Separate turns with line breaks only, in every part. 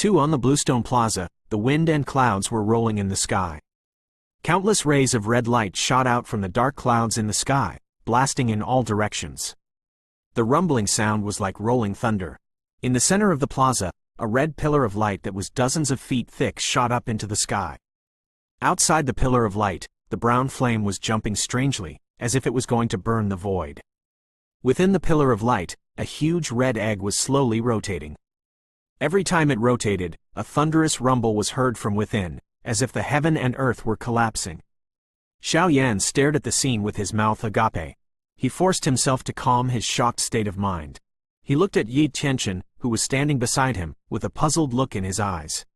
2. On the Bluestone Plaza, the wind and clouds were rolling in the sky. Countless rays of red light shot out from the dark clouds in the sky, blasting in all directions. The rumbling sound was like rolling thunder. In the center of the plaza, a red pillar of light that was dozens of feet thick shot up into the sky. Outside the pillar of light, the brown flame was jumping strangely, as if it was going to burn the void. Within the pillar of light, a huge red egg was slowly rotating. Every time it rotated, a thunderous rumble was heard from within, as if the heaven and earth were collapsing. Xiao Yan stared at the scene with his mouth agape. He forced himself to calm his shocked state of mind. He looked at Yi Tianchen, who was standing beside him, with a puzzled look in his eyes.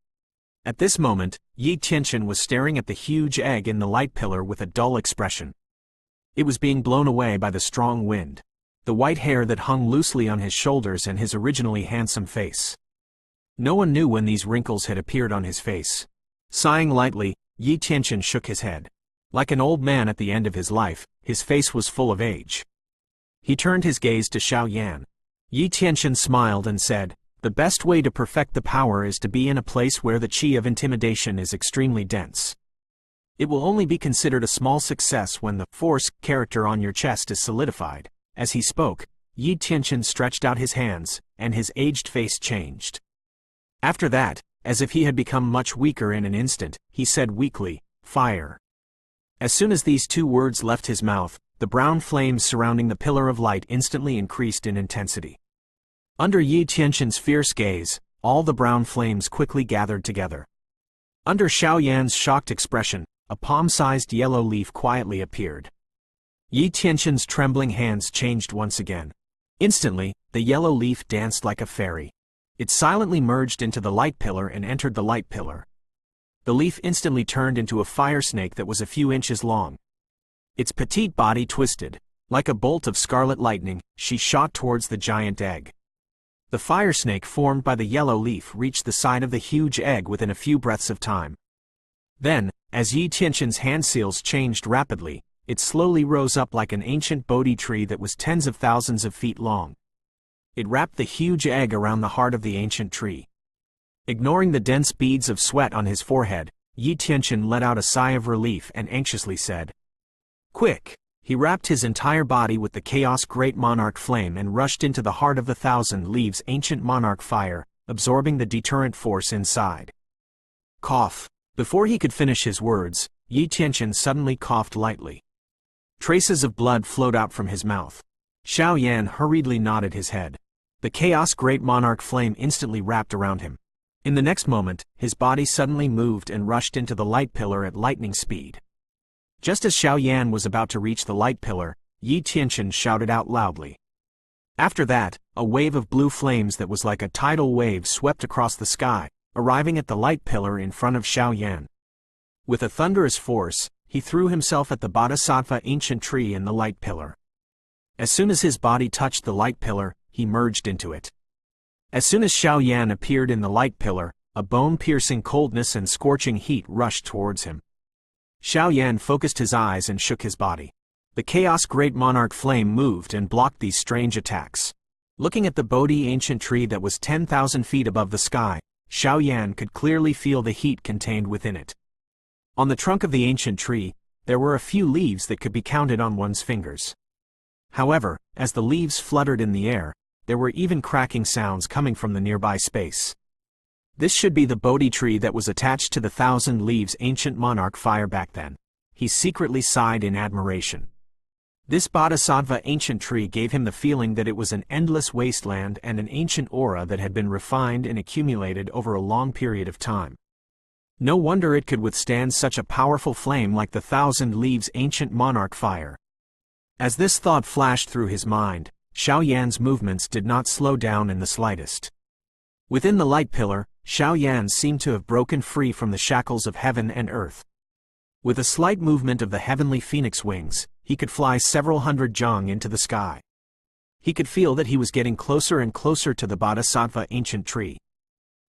At this moment, Yi Tianchen was staring at the huge egg in the light pillar with a dull expression. It was being blown away by the strong wind. The white hair that hung loosely on his shoulders and his originally handsome face. No one knew when these wrinkles had appeared on his face. Sighing lightly, Yi Tianchen shook his head. Like an old man at the end of his life, his face was full of age. He turned his gaze to Xiao Yan. Yi Tianchen smiled and said, "The best way to perfect the power is to be in a place where the qi of intimidation is extremely dense. It will only be considered a small success when the force character on your chest is solidified." As he spoke, Yi Tianchen stretched out his hands, and his aged face changed. After that, as if he had become much weaker in an instant, he said weakly, "Fire." As soon as these two words left his mouth, the brown flames surrounding the pillar of light instantly increased in intensity. Under Yi Tianchen's fierce gaze, all the brown flames quickly gathered together. Under Xiao Yan's shocked expression, a palm-sized yellow leaf quietly appeared. Yi Tianchen's trembling hands changed once again. Instantly, the yellow leaf danced like a fairy. It silently merged into the light pillar and entered the light pillar. The leaf instantly turned into a fire snake that was a few inches long. Its petite body twisted. Like a bolt of scarlet lightning, she shot towards the giant egg. The fire snake formed by the yellow leaf reached the side of the huge egg within a few breaths of time. Then, as Yi Tianchen's hand seals changed rapidly, it slowly rose up like an ancient Bodhi tree that was tens of thousands of feet long. It wrapped the huge egg around the heart of the ancient tree. Ignoring the dense beads of sweat on his forehead, Yi Tianchen let out a sigh of relief and anxiously said, "Quick!" He wrapped his entire body with the Chaos Great Monarch flame and rushed into the heart of the Thousand Leaves ancient monarch fire, absorbing the deterrent force inside. Cough. Before he could finish his words, Yi Tianchen suddenly coughed lightly. Traces of blood flowed out from his mouth. Xiao Yan hurriedly nodded his head. The Chaos Great Monarch flame instantly wrapped around him. In the next moment, his body suddenly moved and rushed into the light pillar at lightning speed. Just as Xiao Yan was about to reach the light pillar, Yi Tianchen shouted out loudly. After that, a wave of blue flames that was like a tidal wave swept across the sky, arriving at the light pillar in front of Xiao Yan. With a thunderous force, he threw himself at the Bodhisattva ancient tree in the light pillar. As soon as his body touched the light pillar, he merged into it. As soon as Xiao Yan appeared in the light pillar, a bone-piercing coldness and scorching heat rushed towards him. Xiao Yan focused his eyes and shook his body. The Chaos Great Monarch flame moved and blocked these strange attacks. Looking at the Bodhi ancient tree that was 10,000 feet above the sky, Xiao Yan could clearly feel the heat contained within it. On the trunk of the ancient tree, there were a few leaves that could be counted on one's fingers. However, as the leaves fluttered in the air, there were even cracking sounds coming from the nearby space. This should be the Bodhi tree that was attached to the Thousand Leaves ancient monarch fire back then. He secretly sighed in admiration. This Bodhisattva ancient tree gave him the feeling that it was an endless wasteland and an ancient aura that had been refined and accumulated over a long period of time. No wonder it could withstand such a powerful flame like the Thousand Leaves ancient monarch fire. As this thought flashed through his mind, Xiao Yan's movements did not slow down in the slightest. Within the light pillar, Xiao Yan seemed to have broken free from the shackles of heaven and earth. With a slight movement of the heavenly phoenix wings, he could fly several hundred jang into the sky. He could feel that he was getting closer and closer to the Bodhisattva ancient tree.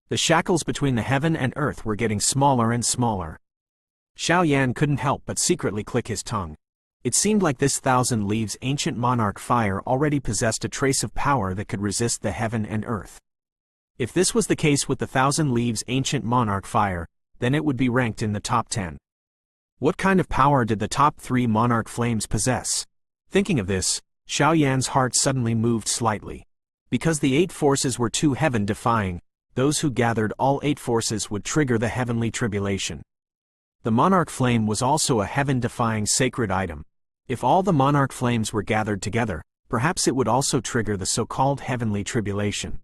The shackles between the heaven and earth were getting smaller and smaller. Xiao Yan couldn't help but secretly click his tongue. It seemed like this Thousand Leaves ancient monarch fire already possessed a trace of power that could resist the heaven and earth. If this was the case with the Thousand Leaves Ancient Monarch Fire, then it would be ranked in the top 10. What kind of power did the top 3 monarch flames possess? Thinking of this, Xiao Yan's heart suddenly moved slightly. Because the 8 forces were too heaven-defying, those who gathered all 8 forces would trigger the heavenly tribulation. The monarch flame was also a heaven-defying sacred item. If all the monarch flames were gathered together, perhaps it would also trigger the so-called heavenly tribulation.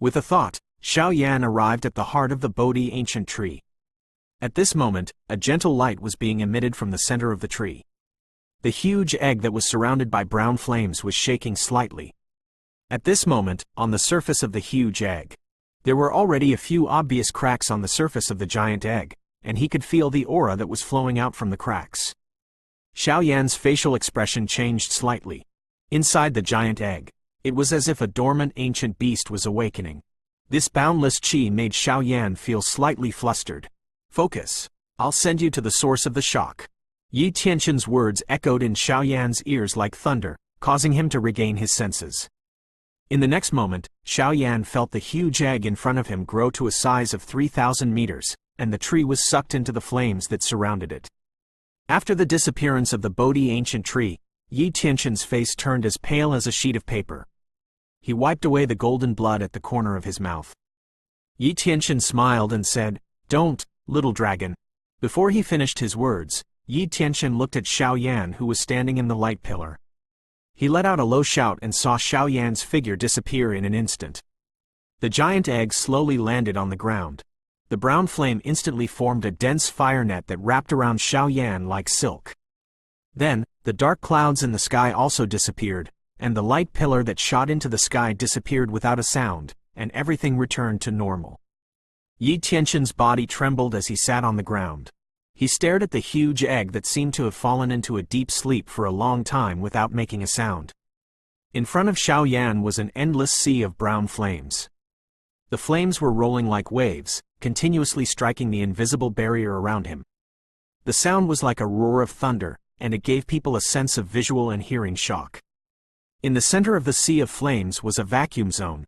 With a thought, Xiao Yan arrived at the heart of the Bodhi ancient tree. At this moment, a gentle light was being emitted from the center of the tree. The huge egg that was surrounded by brown flames was shaking slightly. At this moment, on the surface of the huge egg, there were already a few obvious cracks on the surface of the giant egg, and he could feel the aura that was flowing out from the cracks. Xiao Yan's facial expression changed slightly. Inside the giant egg, it was as if a dormant ancient beast was awakening. This boundless qi made Xiao Yan feel slightly flustered. Focus. I'll send you to the source of the shock. Yi Tianxin's words echoed in Xiao Yan's ears like thunder, causing him to regain his senses. In the next moment, Xiao Yan felt the huge egg in front of him grow to a size of 3,000 meters, and the tree was sucked into the flames that surrounded it. After the disappearance of the Bodhi ancient tree, Yi Tianxin's face turned as pale as a sheet of paper. He wiped away the golden blood at the corner of his mouth. Yi Tianxin smiled and said, "Don't, little dragon." Before he finished his words, Yi Tianxin looked at Xiao Yan, who was standing in the light pillar. He let out a low shout and saw Xiao Yan's figure disappear in an instant. The giant egg slowly landed on the ground. The brown flame instantly formed a dense fire net that wrapped around Xiao Yan like silk. Then, the dark clouds in the sky also disappeared, and the light pillar that shot into the sky disappeared without a sound, and everything returned to normal. Yi Tianxin's body trembled as he sat on the ground. He stared at the huge egg that seemed to have fallen into a deep sleep for a long time without making a sound. In front of Xiao Yan was an endless sea of brown flames. The flames were rolling like waves, continuously striking the invisible barrier around him. The sound was like a roar of thunder, and it gave people a sense of visual and hearing shock. In the center of the sea of flames was a vacuum zone.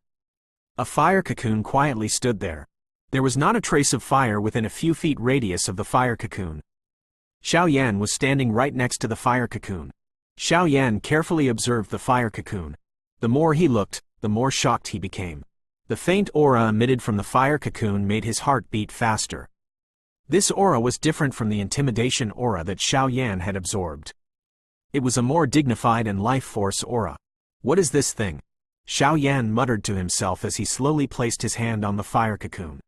A fire cocoon quietly stood there. There was not a trace of fire within a few feet radius of the fire cocoon. Xiao Yan was standing right next to the fire cocoon. Xiao Yan carefully observed the fire cocoon. The more he looked, the more shocked he became. The faint aura emitted from the fire cocoon made his heart beat faster. This aura was different from the intimidation aura that Xiao Yan had absorbed. It was a more dignified and life force aura. What is this thing? Xiao Yan muttered to himself as he slowly placed his hand on the fire cocoon.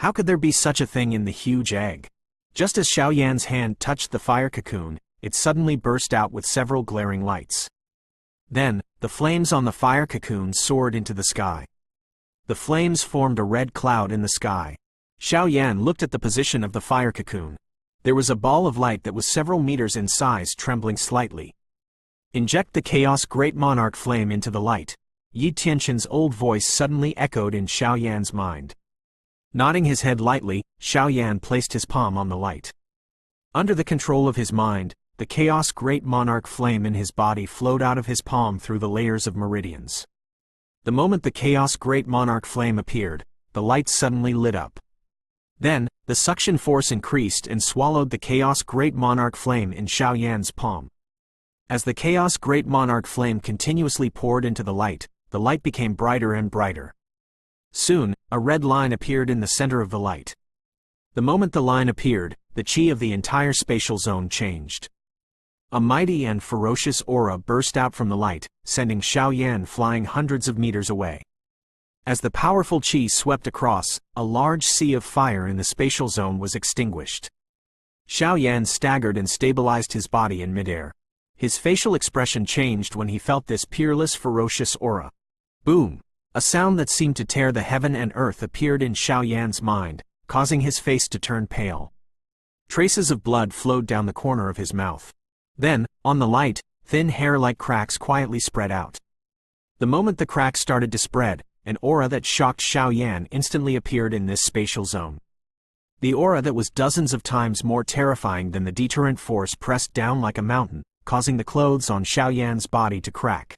How could there be such a thing in the huge egg? Just as Xiao Yan's hand touched the fire cocoon, it suddenly burst out with several glaring lights. Then, the flames on the fire cocoon soared into the sky. The flames formed a red cloud in the sky. Xiao Yan looked at the position of the fire cocoon. There was a ball of light that was several meters in size trembling slightly. Inject the Chaos Great Monarch Flame into the light. Yi Tianxin's old voice suddenly echoed in Xiao Yan's mind. Nodding his head lightly, Xiao Yan placed his palm on the light. Under the control of his mind, the Chaos Great Monarch Flame in his body flowed out of his palm through the layers of meridians. The moment the Chaos Great Monarch Flame appeared, the light suddenly lit up. Then, the suction force increased and swallowed the Chaos Great Monarch Flame in Xiao Yan's palm. As the Chaos Great Monarch Flame continuously poured into the light became brighter and brighter. Soon, a red line appeared in the center of the light. The moment the line appeared, the qi of the entire spatial zone changed. A mighty and ferocious aura burst out from the light, sending Xiao Yan flying hundreds of meters away. As the powerful qi swept across, a large sea of fire in the spatial zone was extinguished. Xiao Yan staggered and stabilized his body in midair. His facial expression changed when he felt this peerless, ferocious aura. Boom! A sound that seemed to tear the heaven and earth appeared in Xiao Yan's mind, causing his face to turn pale. Traces of blood flowed down the corner of his mouth. Then, on the light, thin hair-like cracks quietly spread out. The moment the cracks started to spread, an aura that shocked Xiao Yan instantly appeared in this spatial zone. The aura that was dozens of times more terrifying than the deterrent force pressed down like a mountain, causing the clothes on Xiao Yan's body to crack.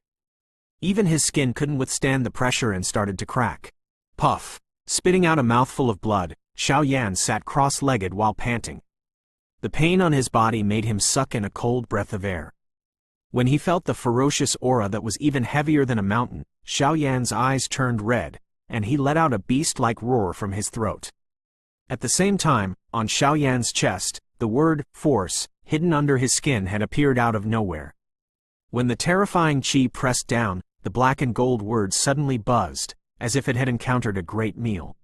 Even his skin couldn't withstand the pressure and started to crack. Puff! Spitting out a mouthful of blood, Xiao Yan sat cross-legged while panting. The pain on his body made him suck in a cold breath of air. When he felt the ferocious aura that was even heavier than a mountain, Xiao Yan's eyes turned red, and he let out a beast-like roar from his throat. At the same time, on Xiao Yan's chest, the word "force," hidden under his skin, had appeared out of nowhere. When the terrifying qi pressed down, the black and gold word suddenly buzzed, as if it had encountered a great meal.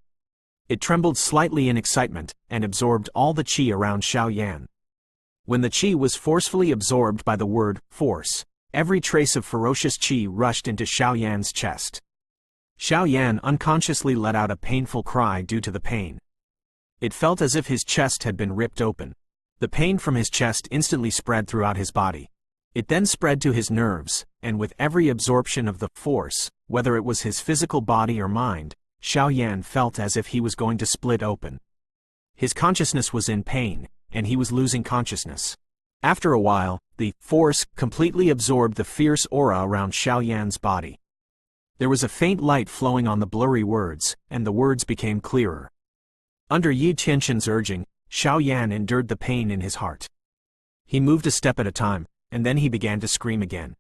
It trembled slightly in excitement, and absorbed all the qi around Xiao Yan. When the qi was forcefully absorbed by the word "force," every trace of ferocious qi rushed into Xiao Yan's chest. Xiao Yan unconsciously let out a painful cry due to the pain. It felt as if his chest had been ripped open. The pain from his chest instantly spread throughout his body. It then spread to his nerves, and with every absorption of the force, whether it was his physical body or mind, Xiao Yan felt as if he was going to split open. His consciousness was in pain, and he was losing consciousness. After a while, the force completely absorbed the fierce aura around Xiao Yan's body. There was a faint light flowing on the blurry words, and the words became clearer. Under Yi Tianqian's urging, Xiao Yan endured the pain in his heart. He moved a step at a time, and then he began to scream again.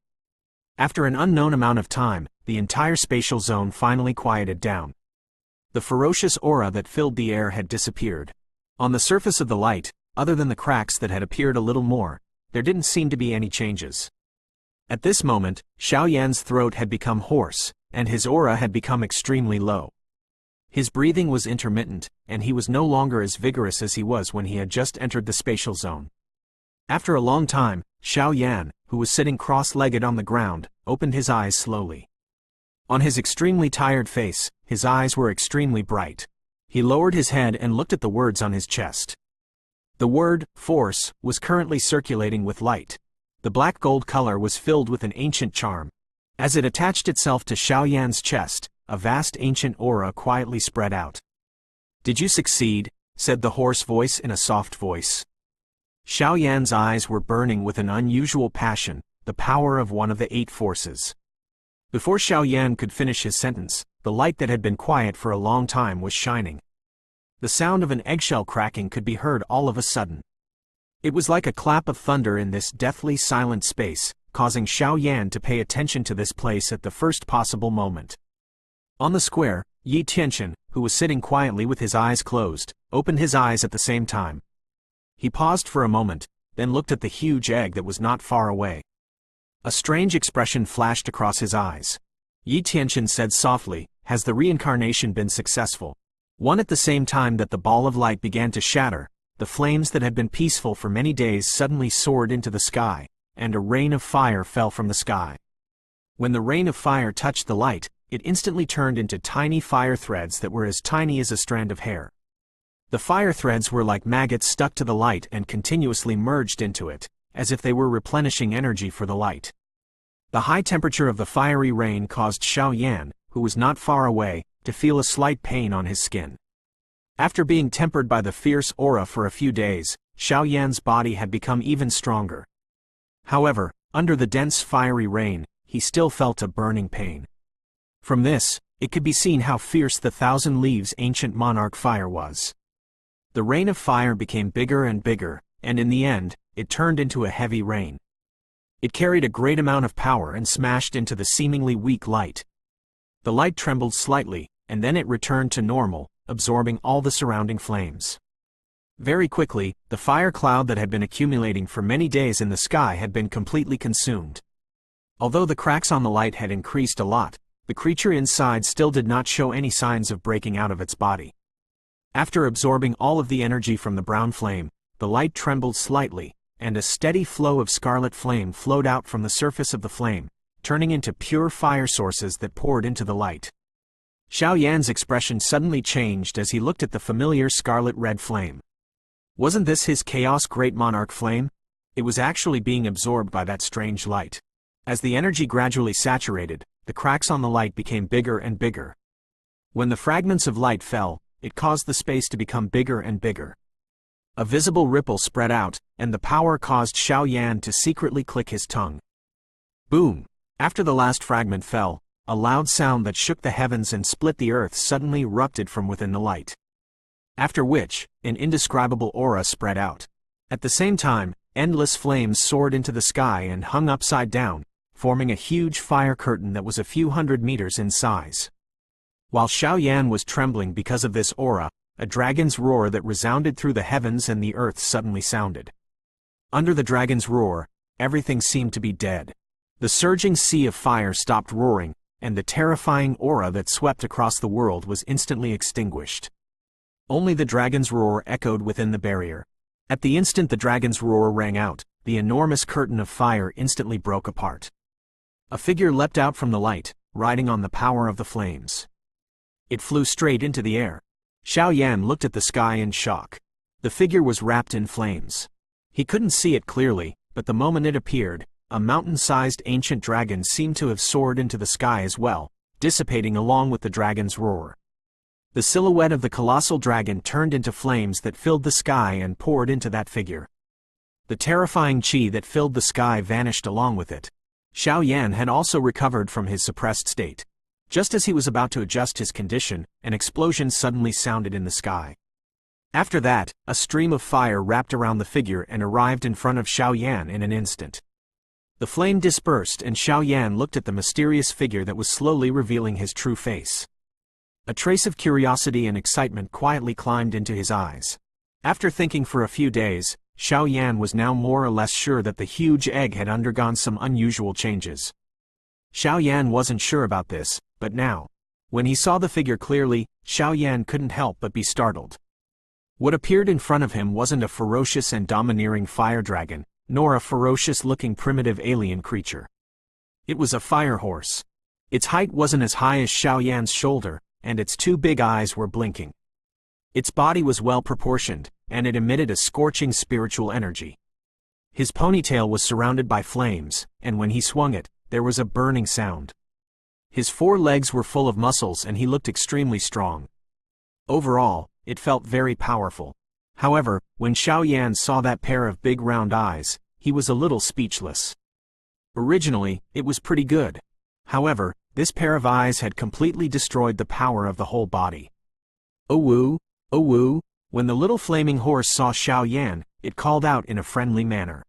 After an unknown amount of time, the entire spatial zone finally quieted down. The ferocious aura that filled the air had disappeared. On the surface of the light, other than the cracks that had appeared a little more, there didn't seem to be any changes. At this moment, Xiao Yan's throat had become hoarse, and his aura had become extremely low. His breathing was intermittent, and he was no longer as vigorous as he was when he had just entered the spatial zone. After a long time, Xiao Yan, who was sitting cross-legged on the ground, opened his eyes slowly. On his extremely tired face, his eyes were extremely bright. He lowered his head and looked at the words on his chest. The word "force" was currently circulating with light. The black gold color was filled with an ancient charm. As it attached itself to Xiao Yan's chest, a vast ancient aura quietly spread out. "Did you succeed?" said the hoarse voice in a soft voice. Xiao Yan's eyes were burning with an unusual passion, the power of one of the 8 forces. Before Xiao Yan could finish his sentence, the light that had been quiet for a long time was shining. The sound of an eggshell cracking could be heard all of a sudden. It was like a clap of thunder in this deathly silent space, causing Xiao Yan to pay attention to this place at the first possible moment. On the square, Yi Tianqian, who was sitting quietly with his eyes closed, opened his eyes at the same time. He paused for a moment, then looked at the huge egg that was not far away. A strange expression flashed across his eyes. Yi Tianqian said softly, "Has the reincarnation been successful?" At the same time that the ball of light began to shatter, the flames that had been peaceful for many days suddenly soared into the sky, and a rain of fire fell from the sky. When the rain of fire touched the light, it instantly turned into tiny fire threads that were as tiny as a strand of hair. The fire threads were like maggots stuck to the light and continuously merged into it, as if they were replenishing energy for the light. The high temperature of the fiery rain caused Xiao Yan, who was not far away, to feel a slight pain on his skin. After being tempered by the fierce aura for a few days, Xiao Yan's body had become even stronger. However, under the dense fiery rain, he still felt a burning pain. From this, it could be seen how fierce the 1,000 Leaves ancient monarch fire was. The rain of fire became bigger and bigger, and in the end, it turned into a heavy rain. It carried a great amount of power and smashed into the seemingly weak light. The light trembled slightly, and then it returned to normal, absorbing all the surrounding flames. Very quickly, the fire cloud that had been accumulating for many days in the sky had been completely consumed. Although the cracks on the light had increased a lot, the creature inside still did not show any signs of breaking out of its body. After absorbing all of the energy from the brown flame, the light trembled slightly, and a steady flow of scarlet flame flowed out from the surface of the flame, turning into pure fire sources that poured into the light. Xiao Yan's expression suddenly changed as he looked at the familiar scarlet-red flame. Wasn't this his Chaos Great Monarch flame? It was actually being absorbed by that strange light. As the energy gradually saturated, the cracks on the light became bigger and bigger. When the fragments of light fell, it caused the space to become bigger and bigger. A visible ripple spread out, and the power caused Xiao Yan to secretly click his tongue. Boom! After the last fragment fell, a loud sound that shook the heavens and split the earth suddenly erupted from within the light. After which, an indescribable aura spread out. At the same time, endless flames soared into the sky and hung upside down, forming a huge fire curtain that was a few hundred meters in size. While Xiao Yan was trembling because of this aura, a dragon's roar that resounded through the heavens and the earth suddenly sounded. Under the dragon's roar, everything seemed to be dead. The surging sea of fire stopped roaring, and the terrifying aura that swept across the world was instantly extinguished. Only the dragon's roar echoed within the barrier. At the instant the dragon's roar rang out, the enormous curtain of fire instantly broke apart. A figure leapt out from the light, riding on the power of the flames. It flew straight into the air. Xiao Yan looked at the sky in shock. The figure was wrapped in flames. He couldn't see it clearly, but the moment it appeared, a mountain-sized ancient dragon seemed to have soared into the sky as well, dissipating along with the dragon's roar. The silhouette of the colossal dragon turned into flames that filled the sky and poured into that figure. The terrifying qi that filled the sky vanished along with it. Xiao Yan had also recovered from his suppressed state. Just as he was about to adjust his condition, an explosion suddenly sounded in the sky. After that, a stream of fire wrapped around the figure and arrived in front of Xiao Yan in an instant. The flame dispersed and Xiao Yan looked at the mysterious figure that was slowly revealing his true face. A trace of curiosity and excitement quietly climbed into his eyes. After thinking for a few days, Xiao Yan was now more or less sure that the huge egg had undergone some unusual changes. Xiao Yan wasn't sure about this, but now, when he saw the figure clearly, Xiao Yan couldn't help but be startled. What appeared in front of him wasn't a ferocious and domineering fire dragon, nor a ferocious-looking primitive alien creature. It was a fire horse. Its height wasn't as high as Xiao Yan's shoulder, and its two big eyes were blinking. Its body was well proportioned, and it emitted a scorching spiritual energy. His ponytail was surrounded by flames, and when he swung it, there was a burning sound. His 4 legs were full of muscles and he looked extremely strong. Overall, it felt very powerful. However, when Xiao Yan saw that pair of big round eyes, he was a little speechless. Originally, it was pretty good. However, this pair of eyes had completely destroyed the power of the whole body. "Oh woo, oh woo," when the little flaming horse saw Xiao Yan, it called out in a friendly manner.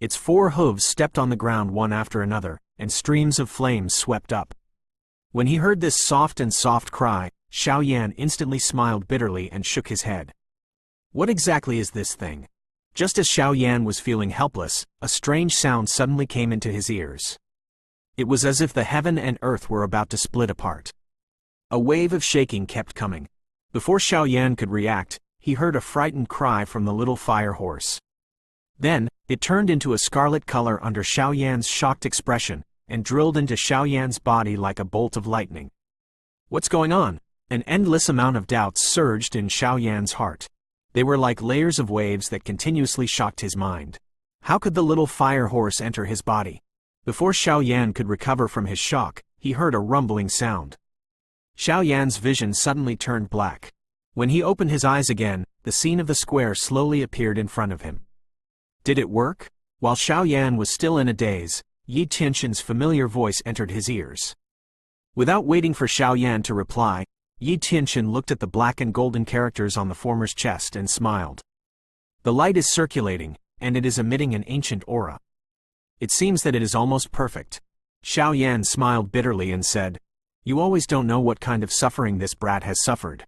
Its 4 hooves stepped on the ground one after another, and streams of flames swept up. When he heard this soft cry, Xiao Yan instantly smiled bitterly and shook his head. What exactly is this thing? Just as Xiao Yan was feeling helpless, a strange sound suddenly came into his ears. It was as if the heaven and earth were about to split apart. A wave of shaking kept coming. Before Xiao Yan could react, he heard a frightened cry from the little fire horse. Then, it turned into a scarlet color under Xiao Yan's shocked expression, and drilled into Xiao Yan's body like a bolt of lightning. What's going on? An endless amount of doubts surged in Xiao Yan's heart. They were like layers of waves that continuously shocked his mind. How could the little fire horse enter his body? Before Xiao Yan could recover from his shock, he heard a rumbling sound. Xiao Yan's vision suddenly turned black. When he opened his eyes again, the scene of the square slowly appeared in front of him. Did it work? While Xiao Yan was still in a daze, Yi Tianxin's familiar voice entered his ears. Without waiting for Xiao Yan to reply, Yi Tianxin looked at the black and golden characters on the former's chest and smiled. The light is circulating, and it is emitting an ancient aura. It seems that it is almost perfect. Xiao Yan smiled bitterly and said, "You always don't know what kind of suffering this brat has suffered.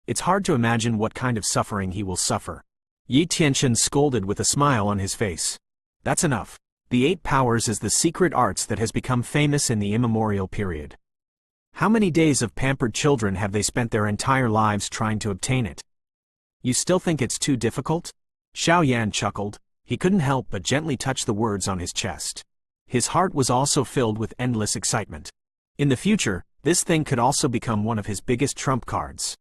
It's hard to imagine what kind of suffering he will suffer." Yi Tianxin scolded with a smile on his face. "That's enough. The 8 powers is the secret arts that has become famous in the immemorial period. How many days of pampered children have they spent their entire lives trying to obtain it? You still think it's too difficult?" Xiao Yan chuckled. He couldn't help but gently touch the words on his chest. His heart was also filled with endless excitement. In the future, this thing could also become one of his biggest trump cards.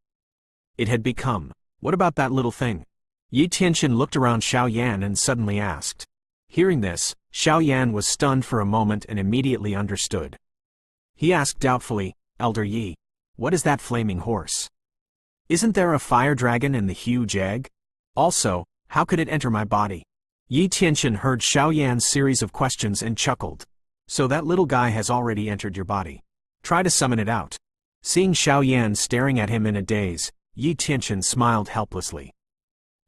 It had become. What about that little thing? Yi Tianxin looked around Xiao Yan and suddenly asked. Hearing this, Xiao Yan was stunned for a moment and immediately understood. He asked doubtfully, "Elder Yi, what is that flaming horse? Isn't there a fire dragon in the huge egg? Also, how could it enter my body?" Yi Tianxin heard Xiao Yan's series of questions and chuckled. "So that little guy has already entered your body. Try to summon it out. Seeing Xiao Yan staring at him in a daze, Yi Tianqian smiled helplessly.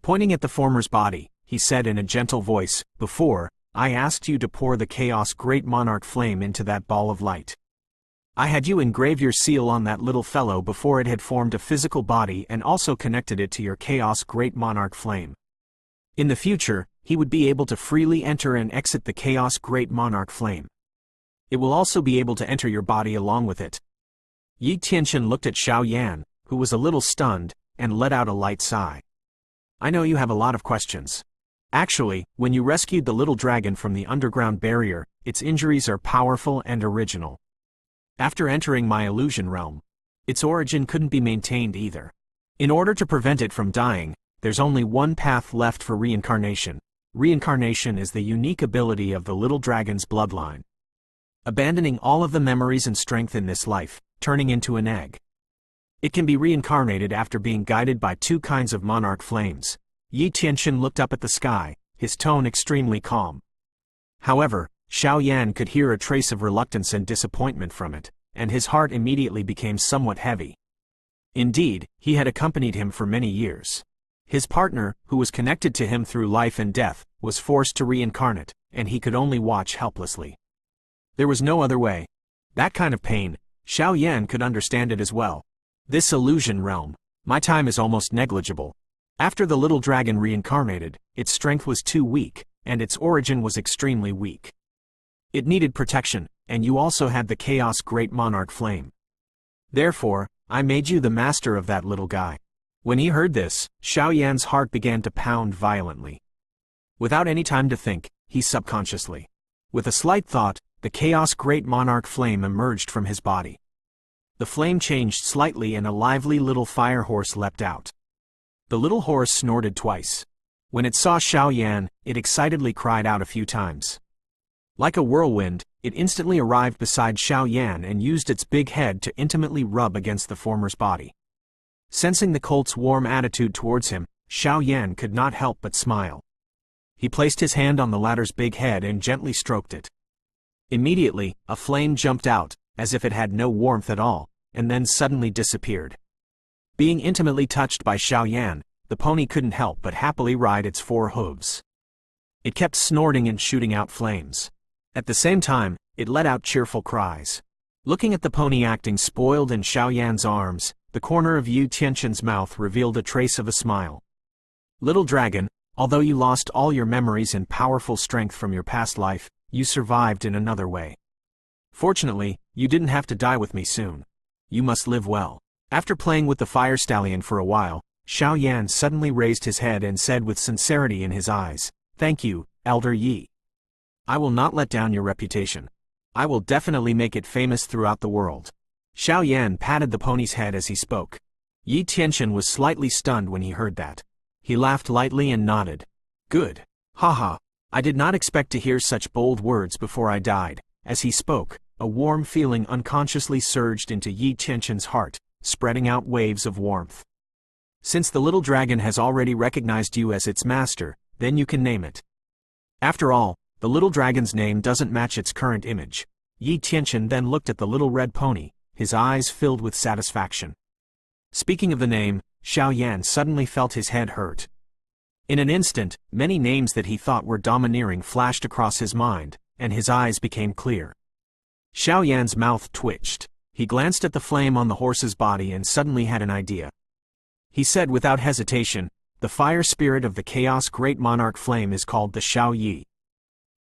Pointing at the former's body, he said in a gentle voice, "Before, I asked you to pour the Chaos Great Monarch flame into that ball of light. I had you engrave your seal on that little fellow before it had formed a physical body and also connected it to your Chaos Great Monarch flame. In the future, he would be able to freely enter and exit the Chaos Great Monarch flame. It will also be able to enter your body along with it." Yi Tianqian looked at Xiao Yan, who was a little stunned, and let out a light sigh. "I know you have a lot of questions. Actually, when you rescued the little dragon from the underground barrier, its injuries are powerful and original. After entering my illusion realm, its origin couldn't be maintained either. In order to prevent it from dying, there's only one path left for reincarnation. Reincarnation is the unique ability of the little dragon's bloodline. Abandoning all of the memories and strength in this life, turning into an egg. It can be reincarnated after being guided by two kinds of monarch flames." Yi Tianqian looked up at the sky, his tone extremely calm. However, Xiao Yan could hear a trace of reluctance and disappointment from it, and his heart immediately became somewhat heavy. Indeed, he had accompanied him for many years. His partner, who was connected to him through life and death, was forced to reincarnate, and he could only watch helplessly. There was no other way. That kind of pain, Xiao Yan could understand it as well. This illusion realm, my time is almost negligible. After the little dragon reincarnated, its strength was too weak, and its origin was extremely weak. It needed protection, and you also had the Chaos Great Monarch flame. Therefore, I made you the master of that little guy." When he heard this, Xiao Yan's heart began to pound violently. Without any time to think, he subconsciously, with a slight thought, the Chaos Great Monarch flame emerged from his body. The flame changed slightly and a lively little fire horse leapt out. The little horse snorted twice. When it saw Xiao Yan, it excitedly cried out a few times. Like a whirlwind, it instantly arrived beside Xiao Yan and used its big head to intimately rub against the former's body. Sensing the colt's warm attitude towards him, Xiao Yan could not help but smile. He placed his hand on the latter's big head and gently stroked it. Immediately, a flame jumped out, as if it had no warmth at all, and then suddenly disappeared. Being intimately touched by Xiao Yan, the pony couldn't help but happily ride its four hooves. It kept snorting and shooting out flames. At the same time, it let out cheerful cries. Looking at the pony acting spoiled in Xiao Yan's arms, the corner of Yi Tianqian's mouth revealed a trace of a smile. "Little dragon, although you lost all your memories and powerful strength from your past life, you survived in another way. Fortunately, you didn't have to die with me soon. You must live well." After playing with the fire stallion for a while, Xiao Yan suddenly raised his head and said with sincerity in his eyes, "Thank you, Elder Yi. I will not let down your reputation. I will definitely make it famous throughout the world." Xiao Yan patted the pony's head as he spoke. Yi Tianqian was slightly stunned when he heard that. He laughed lightly and nodded. "Good. Haha. I did not expect to hear such bold words before I died." As he spoke, a warm feeling unconsciously surged into Yi Tianqian's heart, spreading out waves of warmth. "Since the little dragon has already recognized you as its master, then you can name it." After all, the little dragon's name doesn't match its current image. Yi Tianqian then looked at the little red pony, his eyes filled with satisfaction. Speaking of the name, Xiao Yan suddenly felt his head hurt. In an instant, many names that he thought were domineering flashed across his mind, and his eyes became clear. Xiao Yan's mouth twitched. He glanced at the flame on the horse's body and suddenly had an idea. He said without hesitation, "The fire spirit of the Chaos Great Monarch flame is called the Xiao Yi.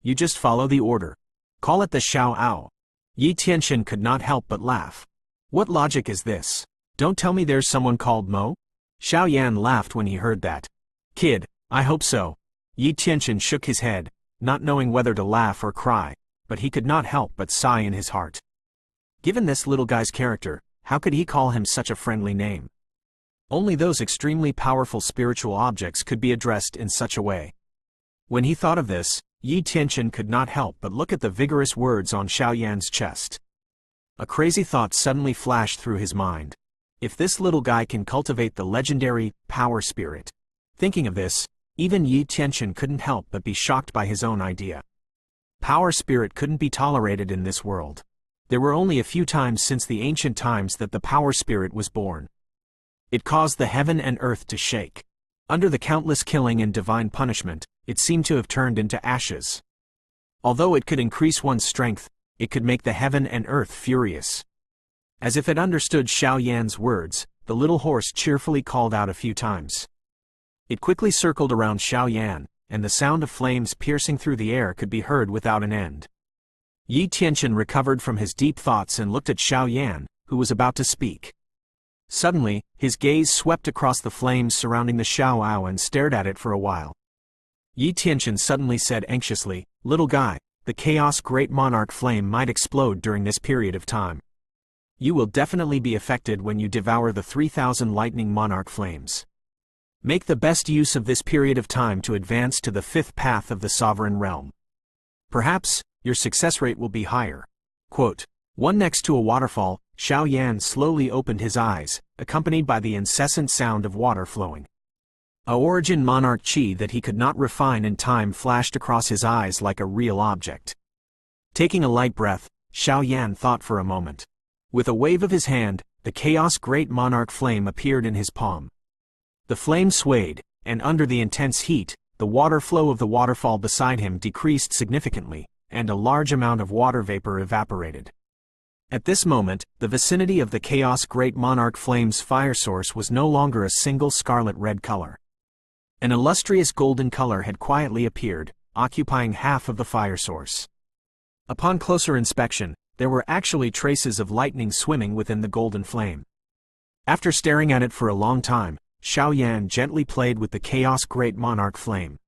You just follow the order. Call it the Xiao Ao." Yi Tianqian could not help but laugh. "What logic is this? Don't tell me there's someone called Mo?" Xiao Yan laughed when he heard that. "Kid, I hope so." Yi Tianqian shook his head, not knowing whether to laugh or cry, but he could not help but sigh in his heart. Given this little guy's character, how could he call him such a friendly name? Only those extremely powerful spiritual objects could be addressed in such a way. When he thought of this, Yi Tianqian could not help but look at the vigorous words on Xiao Yan's chest. A crazy thought suddenly flashed through his mind. If this little guy can cultivate the legendary power spirit. Thinking of this, even Yi Tianqian couldn't help but be shocked by his own idea. Power spirit couldn't be tolerated in this world. There were only a few times since the ancient times that the power spirit was born. It caused the heaven and earth to shake. Under the countless killing and divine punishment, it seemed to have turned into ashes. Although it could increase one's strength, it could make the heaven and earth furious. As if it understood Xiao Yan's words, the little horse cheerfully called out a few times. It quickly circled around Xiao Yan, and the sound of flames piercing through the air could be heard without an end. Yi Tianqian recovered from his deep thoughts and looked at Xiao Yan, who was about to speak. Suddenly, his gaze swept across the flames surrounding the Xiao Ao and stared at it for a while. Yi Tianqian suddenly said anxiously, "Little guy, the Chaos Great Monarch flame might explode during this period of time. You will definitely be affected when you devour the 3,000 lightning monarch flames. Make the best use of this period of time to advance to the fifth path of the sovereign realm. Perhaps, your success rate will be higher." Quote, one next to a waterfall, Xiao Yan slowly opened his eyes, accompanied by the incessant sound of water flowing. A origin monarch chi that he could not refine in time flashed across his eyes like a real object. Taking a light breath, Xiao Yan thought for a moment. With a wave of his hand, the Chaos Great Monarch flame appeared in his palm. The flame swayed, and under the intense heat, the water flow of the waterfall beside him decreased significantly, and a large amount of water vapor evaporated. At this moment, the vicinity of the Chaos Great Monarch flame's fire source was no longer a single scarlet-red color. An illustrious golden color had quietly appeared, occupying half of the fire source. Upon closer inspection, there were actually traces of lightning swimming within the golden flame. After staring at it for a long time, Xiao Yan gently played with the Chaos Great Monarch flame.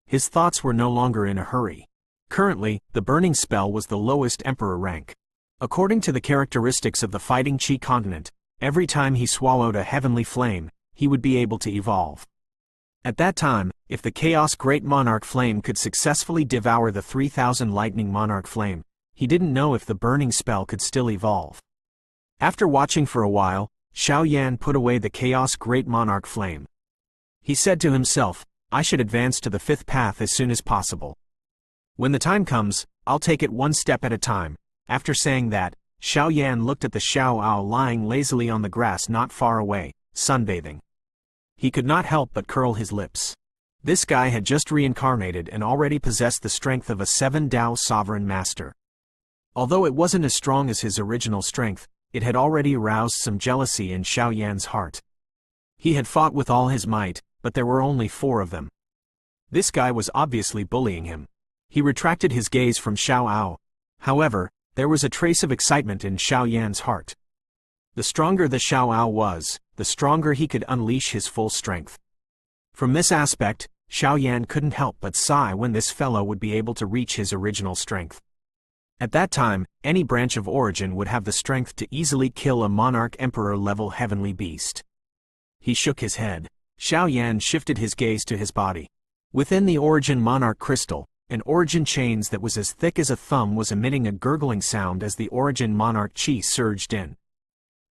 His thoughts were no longer in a hurry. Currently, the burning spell was the lowest emperor rank. According to the characteristics of the fighting Qi continent, every time he swallowed a heavenly flame, he would be able to evolve. At that time, if the Chaos Great Monarch flame could successfully devour the 3,000 lightning monarch flame, he didn't know if the burning spell could still evolve. After watching for a while, Xiao Yan put away the Chaos Great Monarch flame. He said to himself, "I should advance to the fifth path as soon as possible. When the time comes, I'll take it one step at a time." After saying that, Xiao Yan looked at the Xiao Ao lying lazily on the grass not far away, sunbathing. He could not help but curl his lips. This guy had just reincarnated and already possessed the strength of a 7-Dao sovereign master. Although it wasn't as strong as his original strength, it had already aroused some jealousy in Xiao Yan's heart. He had fought with all his might, but there were only 4 of them. This guy was obviously bullying him. He retracted his gaze from Xiao Ao. However, there was a trace of excitement in Xiao Yan's heart. The stronger the Xiao Ao was, the stronger he could unleash his full strength. From this aspect, Xiao Yan couldn't help but sigh when this fellow would be able to reach his original strength. At that time, any branch of origin would have the strength to easily kill a monarch emperor-level heavenly beast. He shook his head. Xiao Yan shifted his gaze to his body. Within the origin monarch crystal, an origin chains that was as thick as a thumb was emitting a gurgling sound as the origin monarch chi surged in.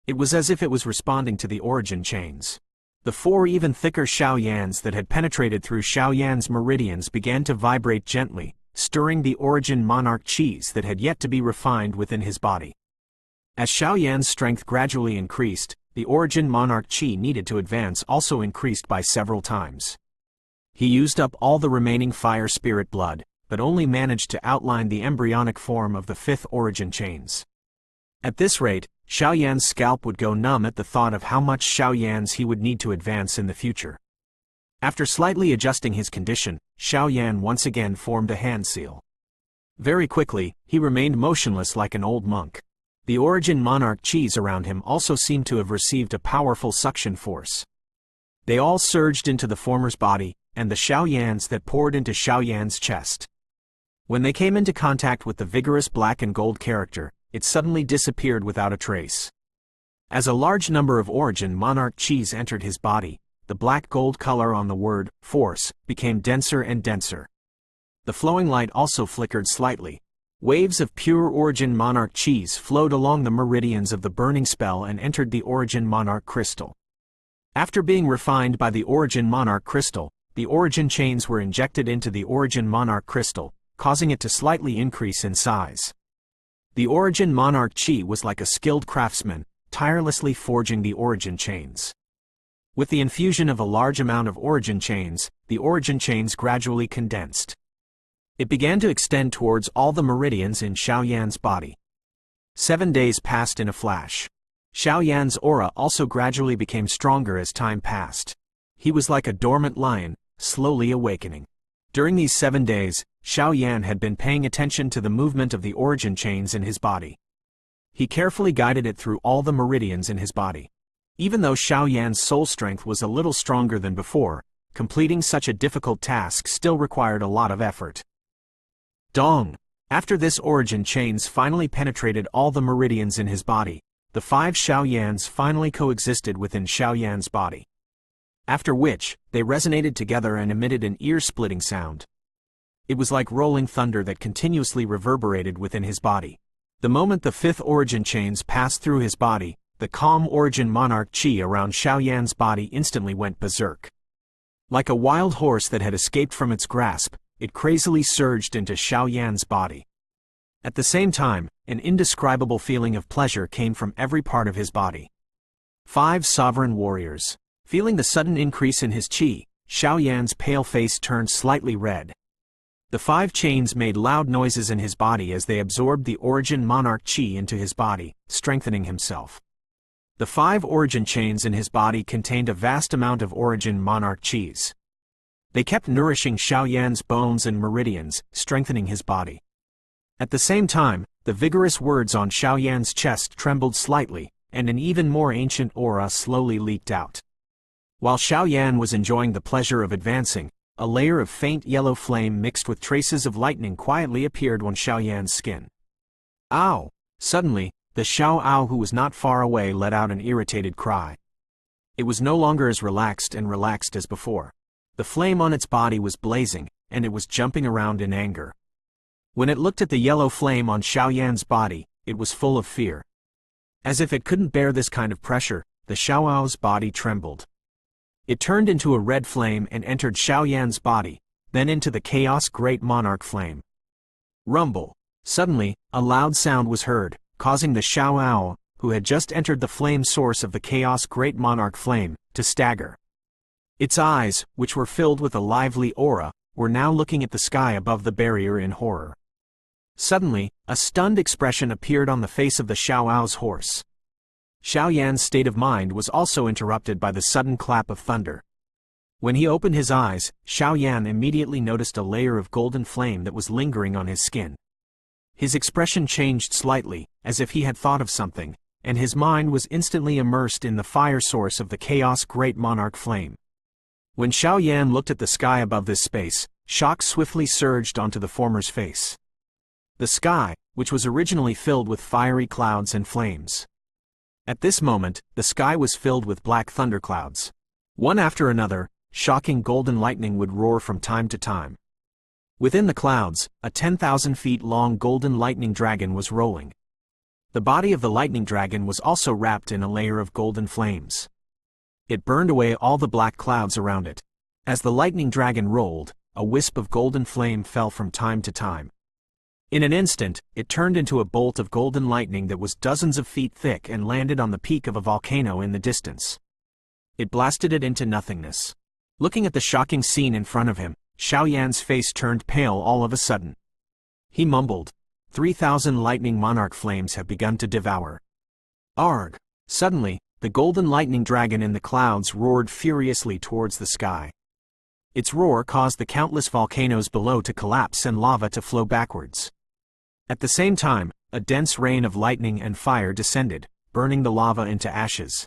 It was as if it was responding to the origin chains. The 4 even thicker Xiao Yans that had penetrated through Xiao Yan's meridians began to vibrate gently, stirring the origin monarch chis that had yet to be refined within his body. As Xiao Yan's strength gradually increased, the origin monarch chi needed to advance also increased by several times. He used up all the remaining fire spirit blood, but only managed to outline the embryonic form of the 5th origin chains. At this rate, Xiao Yan's scalp would go numb at the thought of how much Xiao Yans he would need to advance in the future. After slightly adjusting his condition, Xiao Yan once again formed a hand seal. Very quickly, he remained motionless like an old monk. The origin monarch chis around him also seemed to have received a powerful suction force. They all surged into the former's body, and the Xiao Yans that poured into Xiao Yan's chest. When they came into contact with the vigorous black and gold character, it suddenly disappeared without a trace. As a large number of origin monarch chis entered his body, the black-gold color on the word force became denser and denser. The flowing light also flickered slightly. Waves of pure origin monarch chis flowed along the meridians of the burning spell and entered the origin monarch crystal. After being refined by the origin monarch crystal, the origin chains were injected into the origin monarch crystal, causing it to slightly increase in size. The Origin Monarch Chi was like a skilled craftsman, tirelessly forging the Origin chains. With the infusion of a large amount of Origin chains, the Origin chains gradually condensed. It began to extend towards all the meridians in Xiao Yan's body. 7 days passed in a flash. Xiao Yan's aura also gradually became stronger as time passed. He was like a dormant lion, slowly awakening. During these 7 days, Xiao Yan had been paying attention to the movement of the Origin chains in his body. He carefully guided it through all the meridians in his body. Even though Xiao Yan's soul strength was a little stronger than before, completing such a difficult task still required a lot of effort. Dong! After this Origin chains finally penetrated all the meridians in his body, the 5 Xiao Yans finally coexisted within Xiao Yan's body. After which, they resonated together and emitted an ear-splitting sound. It was like rolling thunder that continuously reverberated within his body. The moment the 5th Origin chains passed through his body, the calm Origin Monarch Chi around Xiao Yan's body instantly went berserk. Like a wild horse that had escaped from its grasp, it crazily surged into Xiao Yan's body. At the same time, an indescribable feeling of pleasure came from every part of his body. 5 Sovereign Warriors. Feeling the sudden increase in his chi, Xiao Yan's pale face turned slightly red. The 5 chains made loud noises in his body as they absorbed the Origin Monarch Chi into his body, strengthening himself. The 5 Origin chains in his body contained a vast amount of Origin Monarch Chis. They kept nourishing Xiao Yan's bones and meridians, strengthening his body. At the same time, the vigorous words on Xiao Yan's chest trembled slightly, and an even more ancient aura slowly leaked out. While Xiao Yan was enjoying the pleasure of advancing, a layer of faint yellow flame mixed with traces of lightning quietly appeared on Xiao Yan's skin. Ow! Suddenly, the Xiao Ao who was not far away let out an irritated cry. It was no longer as relaxed as before. The flame on its body was blazing, and it was jumping around in anger. When it looked at the yellow flame on Xiao Yan's body, it was full of fear. As if it couldn't bear this kind of pressure, the Xiao Ao's body trembled. It turned into a red flame and entered Xiao Yan's body, then into the Chaos Great Monarch Flame. Rumble! Suddenly, a loud sound was heard, causing the Xiao Ao, who had just entered the flame source of the Chaos Great Monarch Flame, to stagger. Its eyes, which were filled with a lively aura, were now looking at the sky above the barrier in horror. Suddenly, a stunned expression appeared on the face of the Xiao Ao's horse. Xiao Yan's state of mind was also interrupted by the sudden clap of thunder. When he opened his eyes, Xiao Yan immediately noticed a layer of golden flame that was lingering on his skin. His expression changed slightly, as if he had thought of something, and his mind was instantly immersed in the fire source of the Chaos Great Monarch Flame. When Xiao Yan looked at the sky above this space, shock swiftly surged onto the former's face. The sky, which was originally filled with fiery clouds and flames. At this moment, the sky was filled with black thunderclouds. One after another, shocking golden lightning would roar from time to time. Within the clouds, a 10,000 feet long golden lightning dragon was rolling. The body of the lightning dragon was also wrapped in a layer of golden flames. It burned away all the black clouds around it. As the lightning dragon rolled, a wisp of golden flame fell from time to time. In an instant, it turned into a bolt of golden lightning that was dozens of feet thick and landed on the peak of a volcano in the distance. It blasted it into nothingness. Looking at the shocking scene in front of him, Xiao Yan's face turned pale all of a sudden. He mumbled, 3,000 lightning monarch flames have begun to devour. Arg! Suddenly, the golden lightning dragon in the clouds roared furiously towards the sky. Its roar caused the countless volcanoes below to collapse and lava to flow backwards. At the same time, a dense rain of lightning and fire descended, burning the lava into ashes.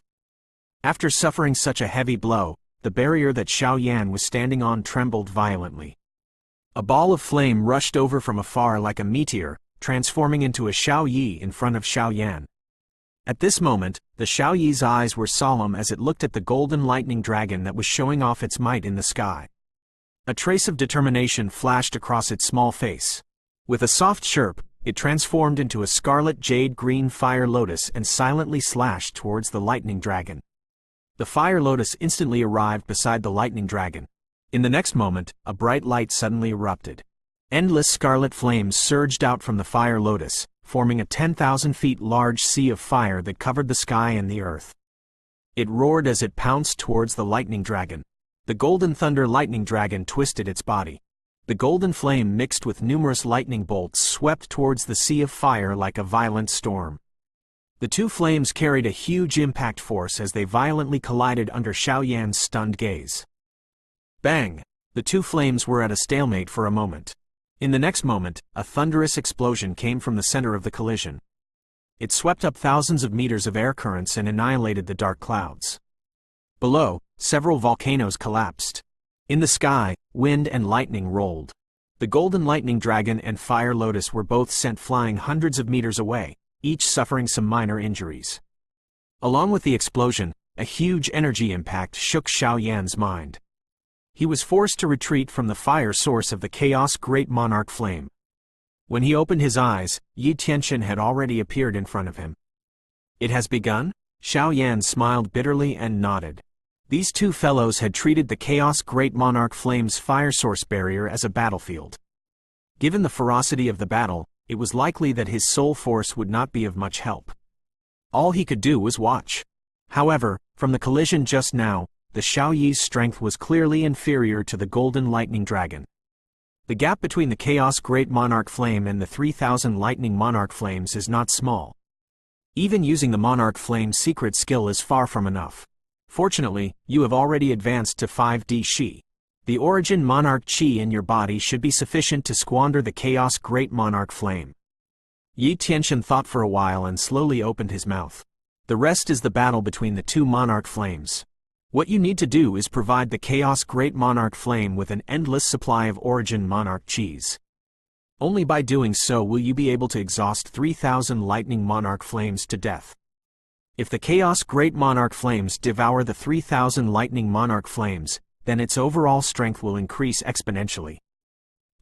After suffering such a heavy blow, the barrier that Xiao Yan was standing on trembled violently. A ball of flame rushed over from afar like a meteor, transforming into a Xiao Yi in front of Xiao Yan. At this moment, the Xiao Yi's eyes were solemn as it looked at the golden lightning dragon that was showing off its might in the sky. A trace of determination flashed across its small face. With a soft chirp, it transformed into a scarlet jade-green fire lotus and silently slashed towards the lightning dragon. The fire lotus instantly arrived beside the lightning dragon. In the next moment, a bright light suddenly erupted. Endless scarlet flames surged out from the fire lotus, forming a 10,000 feet large sea of fire that covered the sky and the earth. It roared as it pounced towards the lightning dragon. The golden thunder lightning dragon twisted its body. The golden flame mixed with numerous lightning bolts swept towards the sea of fire like a violent storm. The two flames carried a huge impact force as they violently collided under Xiao Yan's stunned gaze. Bang! The two flames were at a stalemate for a moment. In the next moment, a thunderous explosion came from the center of the collision. It swept up thousands of meters of air currents and annihilated the dark clouds. Below, several volcanoes collapsed. In the sky, wind and lightning rolled. The golden lightning dragon and fire lotus were both sent flying hundreds of meters away, each suffering some minor injuries. Along with the explosion, a huge energy impact shook Xiao Yan's mind. He was forced to retreat from the fire source of the Chaos Great Monarch Flame. When he opened his eyes, Yi Tianchen had already appeared in front of him. "It has begun?" Xiao Yan smiled bitterly and nodded. These two fellows had treated the Chaos Great Monarch Flame's fire source barrier as a battlefield. Given the ferocity of the battle, it was likely that his soul force would not be of much help. All he could do was watch. However, from the collision just now, the Xiao Yi's strength was clearly inferior to the Golden Lightning Dragon. The gap between the Chaos Great Monarch Flame and the 3,000 Lightning Monarch Flames is not small. Even using the Monarch Flame's secret skill is far from enough. Fortunately, you have already advanced to 5D Shi. The Origin Monarch Qi in your body should be sufficient to squander the Chaos Great Monarch Flame. Yi Tianchen thought for a while and slowly opened his mouth. The rest is the battle between the two Monarch Flames. What you need to do is provide the Chaos Great Monarch Flame with an endless supply of Origin Monarch Qis. Only by doing so will you be able to exhaust 3,000 Lightning Monarch Flames to death. If the Chaos Great Monarch Flames devour the 3,000 Lightning Monarch Flames, then its overall strength will increase exponentially.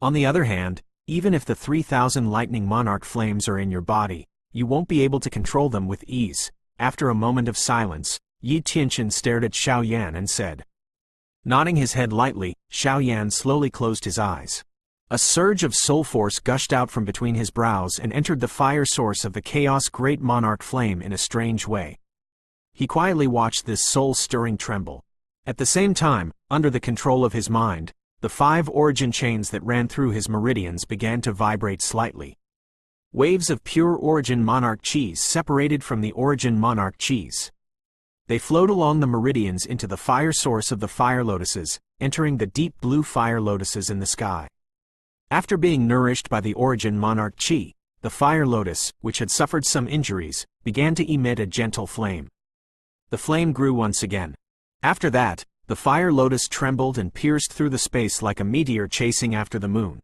On the other hand, even if the 3,000 Lightning Monarch Flames are in your body, you won't be able to control them with ease. After a moment of silence, Yi Tianchen stared at Xiao Yan and said. Nodding his head lightly, Xiao Yan slowly closed his eyes. A surge of soul force gushed out from between his brows and entered the fire source of the Chaos Great Monarch Flame in a strange way. He quietly watched this soul-stirring tremble. At the same time, under the control of his mind, the 5 origin chains that ran through his meridians began to vibrate slightly. Waves of pure Origin Monarch Qis separated from the Origin Monarch Qis. They flowed along the meridians into the fire source of the fire lotuses, entering the deep blue fire lotuses in the sky. After being nourished by the Origin Monarch Qi, the fire lotus, which had suffered some injuries, began to emit a gentle flame. The flame grew once again. After that, the fire lotus trembled and pierced through the space like a meteor chasing after the moon.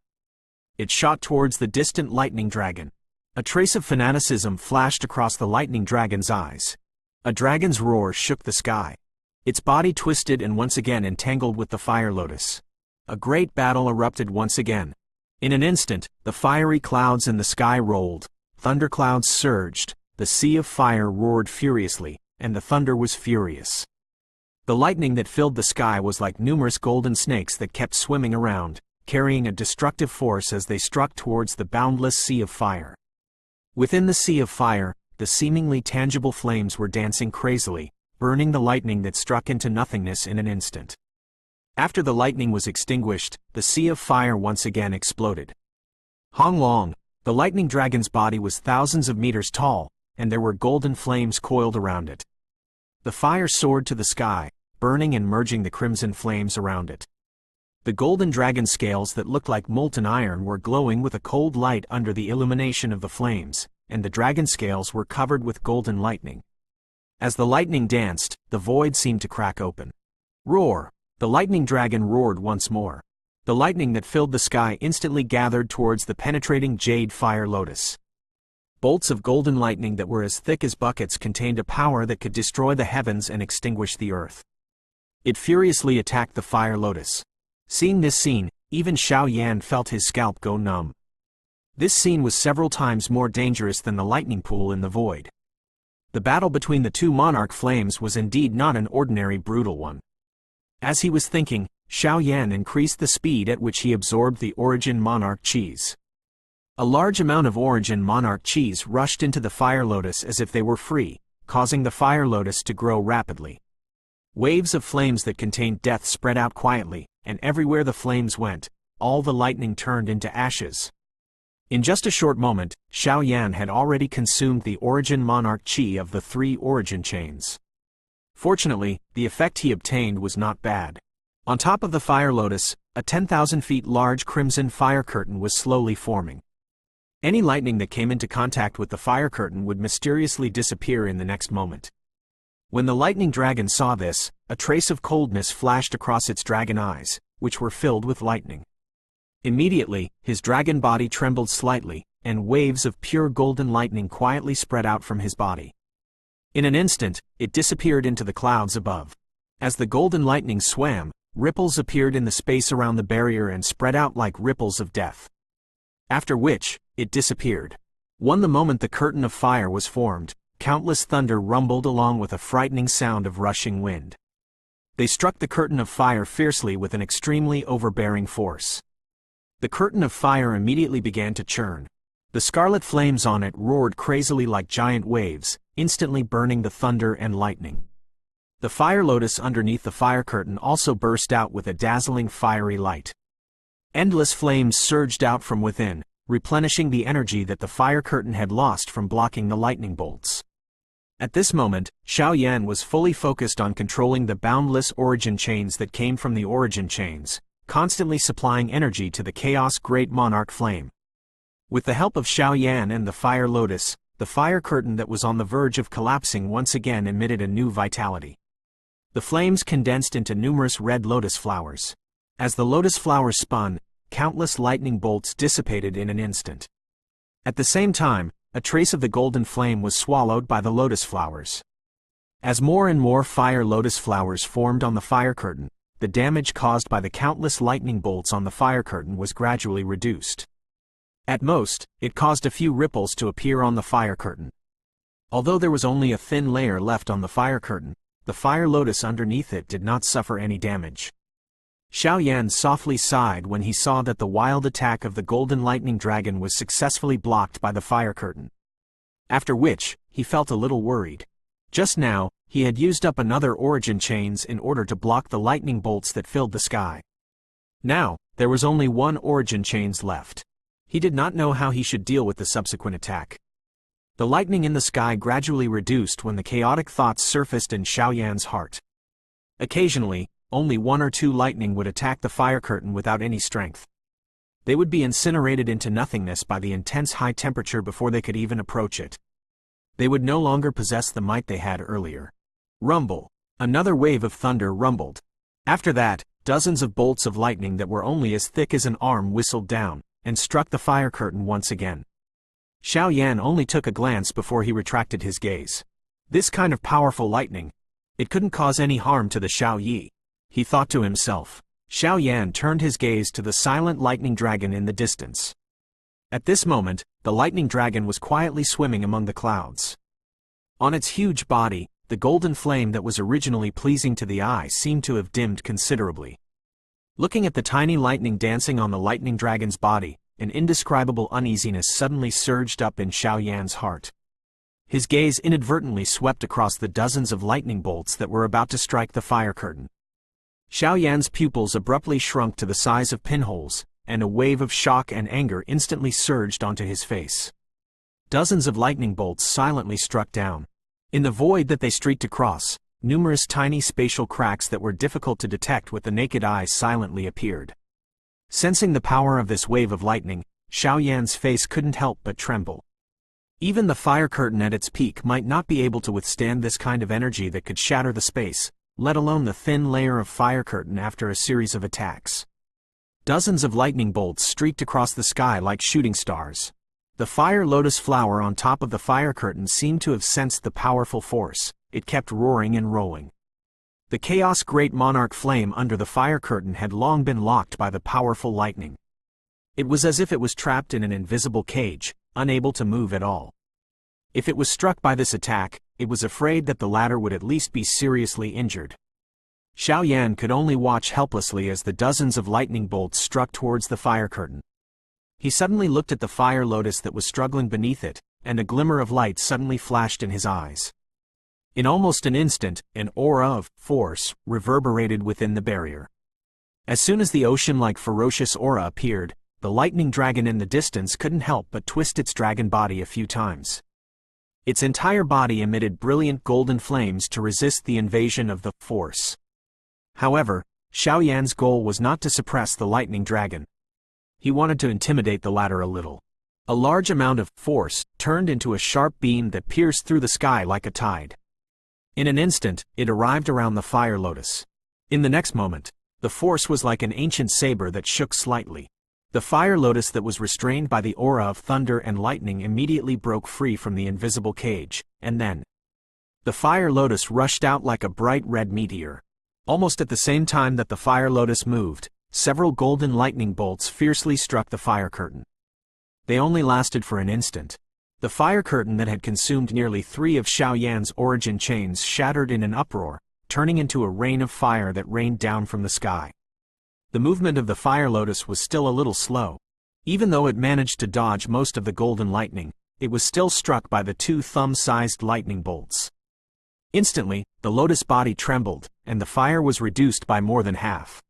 It shot towards the distant lightning dragon. A trace of fanaticism flashed across the lightning dragon's eyes. A dragon's roar shook the sky. Its body twisted and once again entangled with the fire lotus. A great battle erupted once again. In an instant, the fiery clouds in the sky rolled, thunderclouds surged, the sea of fire roared furiously, and the thunder was furious. The lightning that filled the sky was like numerous golden snakes that kept swimming around, carrying a destructive force as they struck towards the boundless sea of fire. Within the sea of fire, the seemingly tangible flames were dancing crazily, burning the lightning that struck into nothingness in an instant. After the lightning was extinguished, the sea of fire once again exploded. Hong Long, the lightning dragon's body was thousands of meters tall, and there were golden flames coiled around it. The fire soared to the sky, burning and merging the crimson flames around it. The golden dragon scales that looked like molten iron were glowing with a cold light under the illumination of the flames, and the dragon scales were covered with golden lightning. As the lightning danced, the void seemed to crack open. Roar! The lightning dragon roared once more. The lightning that filled the sky instantly gathered towards the penetrating jade fire lotus. Bolts of golden lightning that were as thick as buckets contained a power that could destroy the heavens and extinguish the earth. It furiously attacked the fire lotus. Seeing this scene, even Xiao Yan felt his scalp go numb. This scene was several times more dangerous than the lightning pool in the void. The battle between the two monarch flames was indeed not an ordinary brutal one. As he was thinking, Xiao Yan increased the speed at which he absorbed the Origin Monarch Qis. A large amount of Origin Monarch cheese rushed into the fire lotus as if they were free, causing the fire lotus to grow rapidly. Waves of flames that contained death spread out quietly, and everywhere the flames went, all the lightning turned into ashes. In just a short moment, Xiao Yan had already consumed the Origin Monarch Chi of the 3 origin chains. Fortunately, the effect he obtained was not bad. On top of the fire lotus, a 10,000 feet large crimson fire curtain was slowly forming. Any lightning that came into contact with the fire curtain would mysteriously disappear in the next moment. When the lightning dragon saw this, a trace of coldness flashed across its dragon eyes, which were filled with lightning. Immediately, his dragon body trembled slightly, and waves of pure golden lightning quietly spread out from his body. In an instant, it disappeared into the clouds above. As the golden lightning swam, ripples appeared in the space around the barrier and spread out like ripples of death. After which, it disappeared. The moment the curtain of fire was formed, countless thunder rumbled along with a frightening sound of rushing wind. They struck the curtain of fire fiercely with an extremely overbearing force. The curtain of fire immediately began to churn. The scarlet flames on it roared crazily like giant waves, instantly burning the thunder and lightning. The fire lotus underneath the fire curtain also burst out with a dazzling fiery light. Endless flames surged out from within, replenishing the energy that the fire curtain had lost from blocking the lightning bolts. At this moment, Xiao Yan was fully focused on controlling the boundless origin chains that came from the origin chains, constantly supplying energy to the Chaos Great Monarch Flame. With the help of Xiao Yan and the fire lotus, the fire curtain that was on the verge of collapsing once again emitted a new vitality. The flames condensed into numerous red lotus flowers. As the lotus flowers spun, countless lightning bolts dissipated in an instant. At the same time, a trace of the golden flame was swallowed by the lotus flowers. As more and more fire lotus flowers formed on the fire curtain, the damage caused by the countless lightning bolts on the fire curtain was gradually reduced. At most, it caused a few ripples to appear on the fire curtain. Although there was only a thin layer left on the fire curtain, the fire lotus underneath it did not suffer any damage. Xiao Yan softly sighed when he saw that the wild attack of the golden lightning dragon was successfully blocked by the fire curtain. After which, he felt a little worried. Just now, he had used up another origin chains in order to block the lightning bolts that filled the sky. Now, there was only one origin chains left. He did not know how he should deal with the subsequent attack. The lightning in the sky gradually reduced when the chaotic thoughts surfaced in Xiao Yan's heart. Occasionally, only 1 or 2 lightning would attack the fire curtain without any strength. They would be incinerated into nothingness by the intense high temperature before they could even approach it. They would no longer possess the might they had earlier. Rumble. Another wave of thunder rumbled. After that, dozens of bolts of lightning that were only as thick as an arm whistled down, and struck the fire curtain once again. Xiao Yan only took a glance before he retracted his gaze. This kind of powerful lightning, it couldn't cause any harm to the Xiao Yi, he thought to himself. Xiao Yan turned his gaze to the silent lightning dragon in the distance. At this moment, the lightning dragon was quietly swimming among the clouds. On its huge body, the golden flame that was originally pleasing to the eye seemed to have dimmed considerably. Looking at the tiny lightning dancing on the lightning dragon's body, an indescribable uneasiness suddenly surged up in Xiao Yan's heart. His gaze inadvertently swept across the dozens of lightning bolts that were about to strike the fire curtain. Xiao Yan's pupils abruptly shrunk to the size of pinholes, and a wave of shock and anger instantly surged onto his face. Dozens of lightning bolts silently struck down. In the void that they streaked across, numerous tiny spatial cracks that were difficult to detect with the naked eye silently appeared. Sensing the power of this wave of lightning, Xiao Yan's face couldn't help but tremble. Even the fire curtain at its peak might not be able to withstand this kind of energy that could shatter the space, let alone the thin layer of fire curtain after a series of attacks. Dozens of lightning bolts streaked across the sky like shooting stars. The fire lotus flower on top of the fire curtain seemed to have sensed the powerful force. It kept roaring and rolling. The Chaos Great Monarch Flame under the fire curtain had long been locked by the powerful lightning. It was as if it was trapped in an invisible cage, unable to move at all. If it was struck by this attack, it was afraid that the latter would at least be seriously injured. Xiao Yan could only watch helplessly as the dozens of lightning bolts struck towards the fire curtain. He suddenly looked at the fire lotus that was struggling beneath it, and a glimmer of light suddenly flashed in his eyes. In almost an instant, an aura of force reverberated within the barrier. As soon as the ocean-like ferocious aura appeared, the lightning dragon in the distance couldn't help but twist its dragon body a few times. Its entire body emitted brilliant golden flames to resist the invasion of the force. However, Xiao Yan's goal was not to suppress the lightning dragon. He wanted to intimidate the latter a little. A large amount of force turned into a sharp beam that pierced through the sky like a tide. In an instant, it arrived around the fire lotus. In the next moment, the force was like an ancient saber that shook slightly. The fire lotus that was restrained by the aura of thunder and lightning immediately broke free from the invisible cage, and then the fire lotus rushed out like a bright red meteor. Almost at the same time that the fire lotus moved, several golden lightning bolts fiercely struck the fire curtain. They only lasted for an instant. The fire curtain that had consumed nearly 3 of Xiao Yan's origin chains shattered in an uproar, turning into a rain of fire that rained down from the sky. The movement of the fire lotus was still a little slow. Even though it managed to dodge most of the golden lightning, it was still struck by the 2 thumb-sized lightning bolts. Instantly, the lotus body trembled, and the fire was reduced by more than half.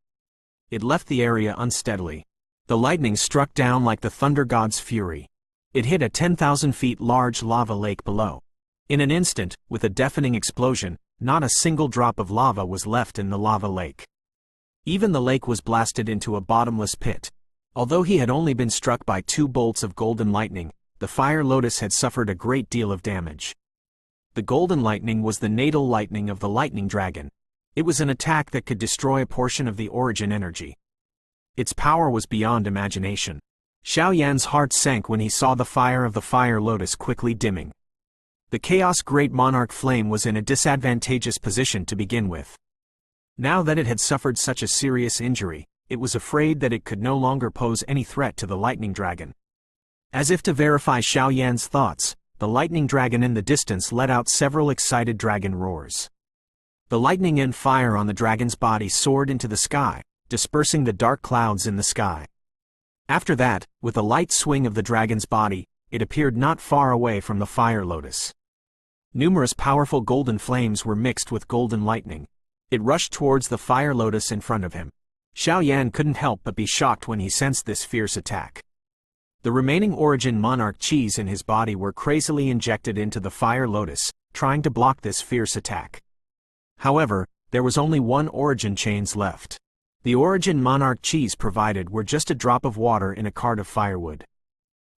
It left the area unsteadily. The lightning struck down like the thunder god's fury. It hit a 10,000 feet large lava lake below. In an instant, with a deafening explosion, not a single drop of lava was left in the lava lake. Even the lake was blasted into a bottomless pit. Although he had only been struck by 2 bolts of golden lightning, the fire lotus had suffered a great deal of damage. The golden lightning was the natal lightning of the lightning dragon. It was an attack that could destroy a portion of the origin energy. Its power was beyond imagination. Xiao Yan's heart sank when he saw the fire of the fire lotus quickly dimming. The Chaos Great Monarch Flame was in a disadvantageous position to begin with. Now that it had suffered such a serious injury, it was afraid that it could no longer pose any threat to the lightning dragon. As if to verify Xiao Yan's thoughts, the lightning dragon in the distance let out several excited dragon roars. The lightning and fire on the dragon's body soared into the sky, dispersing the dark clouds in the sky. After that, with a light swing of the dragon's body, it appeared not far away from the fire lotus. Numerous powerful golden flames were mixed with golden lightning. It rushed towards the fire lotus in front of him. Xiao Yan couldn't help but be shocked when he sensed this fierce attack. The remaining origin monarch chis in his body were crazily injected into the fire lotus, trying to block this fierce attack. However, there was only 1 origin chains left. The origin monarch chis provided were just a drop of water in a cart of firewood.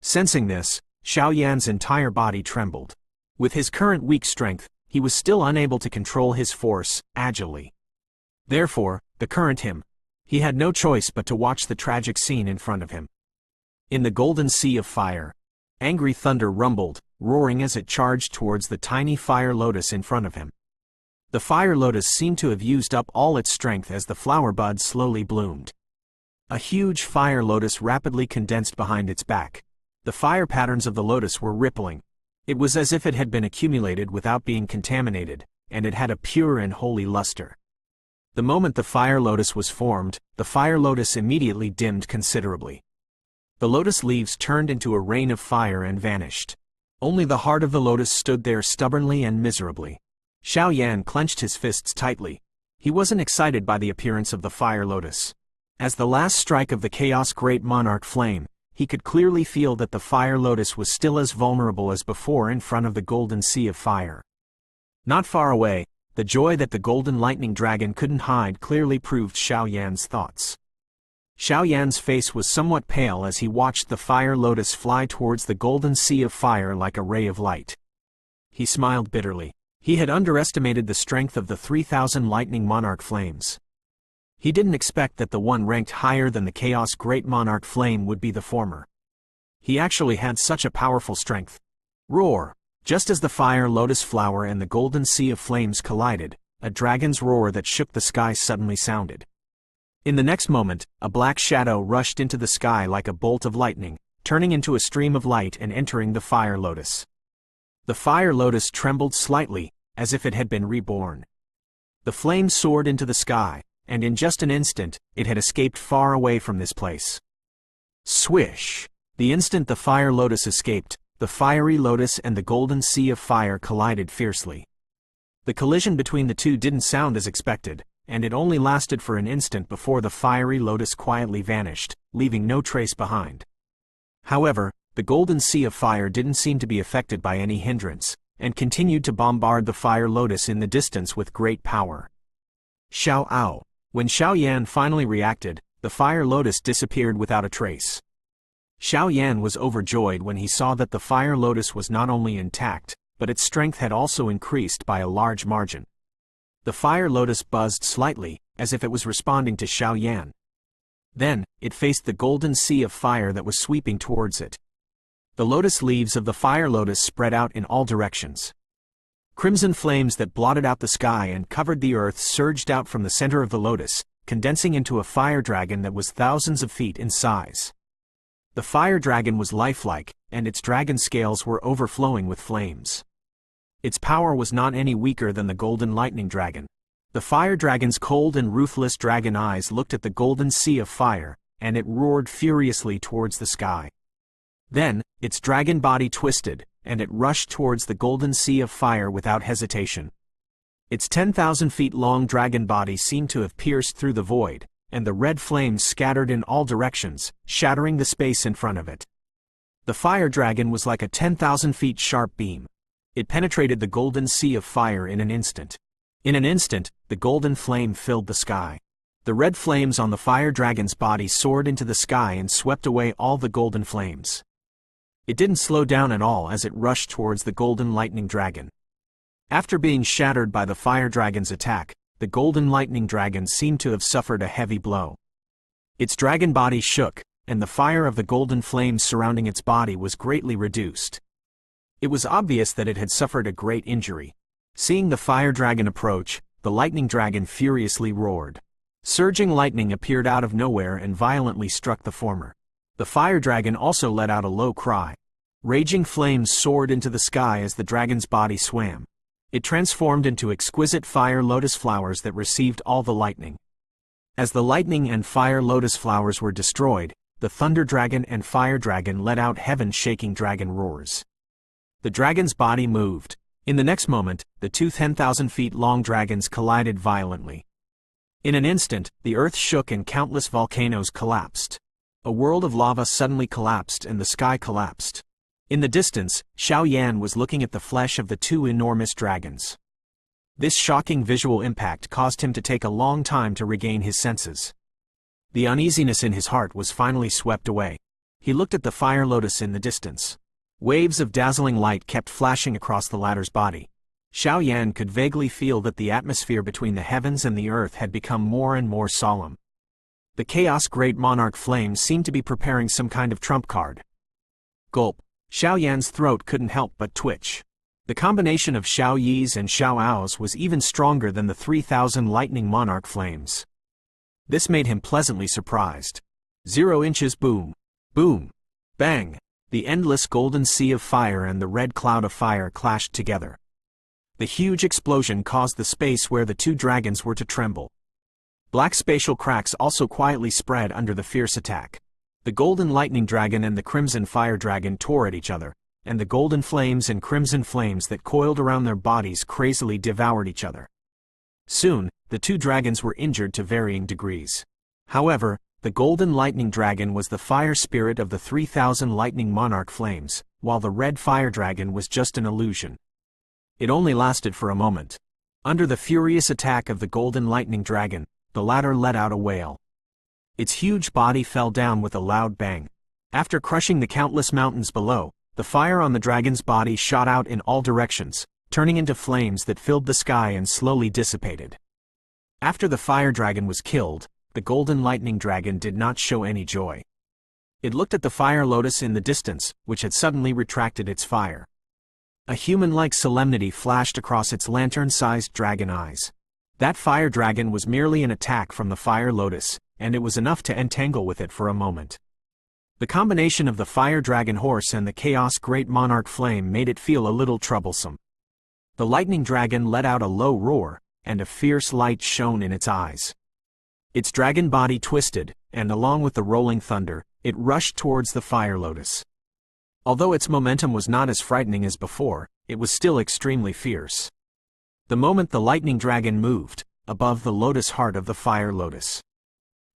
Sensing this, Xiao Yan's entire body trembled. With his current weak strength, he was still unable to control his force agilely. Therefore, he had no choice but to watch the tragic scene in front of him. In the golden sea of fire, angry thunder rumbled, roaring as it charged towards the tiny fire lotus in front of him. The fire lotus seemed to have used up all its strength as the flower bud slowly bloomed. A huge fire lotus rapidly condensed behind its back. The fire patterns of the lotus were rippling. It was as if it had been accumulated without being contaminated, and it had a pure and holy luster. The moment the fire lotus was formed, the fire lotus immediately dimmed considerably. The lotus leaves turned into a rain of fire and vanished. Only the heart of the lotus stood there stubbornly and miserably. Xiao Yan clenched his fists tightly. He wasn't excited by the appearance of the fire lotus. As the last strike of the Chaos Great Monarch Flame, he could clearly feel that the fire lotus was still as vulnerable as before in front of the golden sea of fire. Not far away, the joy that the golden lightning dragon couldn't hide clearly proved Xiao Yan's thoughts. Xiao Yan's face was somewhat pale as he watched the fire lotus fly towards the golden sea of fire like a ray of light. He smiled bitterly. He had underestimated the strength of the 3,000 lightning monarch flames. He didn't expect that the one ranked higher than the Chaos Great Monarch Flame would be the former. He actually had such a powerful strength. Roar! Just as the fire lotus flower and the golden sea of flames collided, a dragon's roar that shook the sky suddenly sounded. In the next moment, a black shadow rushed into the sky like a bolt of lightning, turning into a stream of light and entering the fire lotus. The fire lotus trembled slightly, as if it had been reborn. The flame soared into the sky, and in just an instant, it had escaped far away from this place. Swish! The instant the fire lotus escaped, the fiery lotus and the golden sea of fire collided fiercely. The collision between the two didn't sound as expected, and it only lasted for an instant before the fiery lotus quietly vanished, leaving no trace behind. However, the golden sea of fire didn't seem to be affected by any hindrance, and continued to bombard the fire lotus in the distance with great power. Xiao Ao. When Xiao Yan finally reacted, the fire lotus disappeared without a trace. Xiao Yan was overjoyed when he saw that the fire lotus was not only intact, but its strength had also increased by a large margin. The fire lotus buzzed slightly, as if it was responding to Xiao Yan. Then, it faced the golden sea of fire that was sweeping towards it. The lotus leaves of the fire lotus spread out in all directions. Crimson flames that blotted out the sky and covered the earth surged out from the center of the lotus, condensing into a fire dragon that was thousands of feet in size. The fire dragon was lifelike, and its dragon scales were overflowing with flames. Its power was not any weaker than the golden lightning dragon. The fire dragon's cold and ruthless dragon eyes looked at the golden sea of fire, and it roared furiously towards the sky. Then, its dragon body twisted, and it rushed towards the golden sea of fire without hesitation. Its 10,000 feet long dragon body seemed to have pierced through the void, and the red flames scattered in all directions, shattering the space in front of it. The fire dragon was like a 10,000 feet sharp beam. It penetrated the golden sea of fire in an instant. In an instant, the golden flame filled the sky. The red flames on the fire dragon's body soared into the sky and swept away all the golden flames. It didn't slow down at all as it rushed towards the golden lightning dragon. After being shattered by the fire dragon's attack, the golden lightning dragon seemed to have suffered a heavy blow. Its dragon body shook, and the fire of the golden flames surrounding its body was greatly reduced. It was obvious that it had suffered a great injury. Seeing the fire dragon approach, the lightning dragon furiously roared. Surging lightning appeared out of nowhere and violently struck the former. The fire dragon also let out a low cry. Raging flames soared into the sky as the dragon's body swam. It transformed into exquisite fire lotus flowers that received all the lightning. As the lightning and fire lotus flowers were destroyed, the thunder dragon and fire dragon let out heaven-shaking dragon roars. The dragon's body moved. In the next moment, the two 10,000 feet long dragons collided violently. In an instant, the earth shook and countless volcanoes collapsed. A world of lava suddenly collapsed and the sky collapsed. In the distance, Xiao Yan was looking at the flesh of the two enormous dragons. This shocking visual impact caused him to take a long time to regain his senses. The uneasiness in his heart was finally swept away. He looked at the fire lotus in the distance. Waves of dazzling light kept flashing across the latter's body. Xiao Yan could vaguely feel that the atmosphere between the heavens and the earth had become more and more solemn. The Chaos Great Monarch Flame seemed to be preparing some kind of trump card. Gulp. Xiao Yan's throat couldn't help but twitch. The combination of Xiao Yi's and Xiao Ao's was even stronger than the 3,000 lightning monarch flames. This made him pleasantly surprised. 0 inches boom. Boom. Bang. The endless golden sea of fire and the red cloud of fire clashed together. The huge explosion caused the space where the two dragons were to tremble. Black spatial cracks also quietly spread under the fierce attack. The golden lightning dragon and the crimson fire dragon tore at each other, and the golden flames and crimson flames that coiled around their bodies crazily devoured each other. Soon, the two dragons were injured to varying degrees. However, the golden lightning dragon was the fire spirit of the 3,000 lightning monarch flames, while the red fire dragon was just an illusion. It only lasted for a moment. Under the furious attack of the golden lightning dragon, the latter let out a wail. Its huge body fell down with a loud bang. After crushing the countless mountains below, the fire on the dragon's body shot out in all directions, turning into flames that filled the sky and slowly dissipated. After the fire dragon was killed, the golden lightning dragon did not show any joy. It looked at the fire lotus in the distance, which had suddenly retracted its fire. A human-like solemnity flashed across its lantern-sized dragon eyes. That fire dragon was merely an attack from the fire lotus, and it was enough to entangle with it for a moment. The combination of the fire dragon horse and the chaos great monarch flame made it feel a little troublesome. The lightning dragon let out a low roar, and a fierce light shone in its eyes. Its dragon body twisted, and along with the rolling thunder, It rushed towards the fire lotus. Although its momentum was not as frightening as before, it was still extremely fierce. The moment the lightning dragon moved, above the lotus heart of the fire lotus,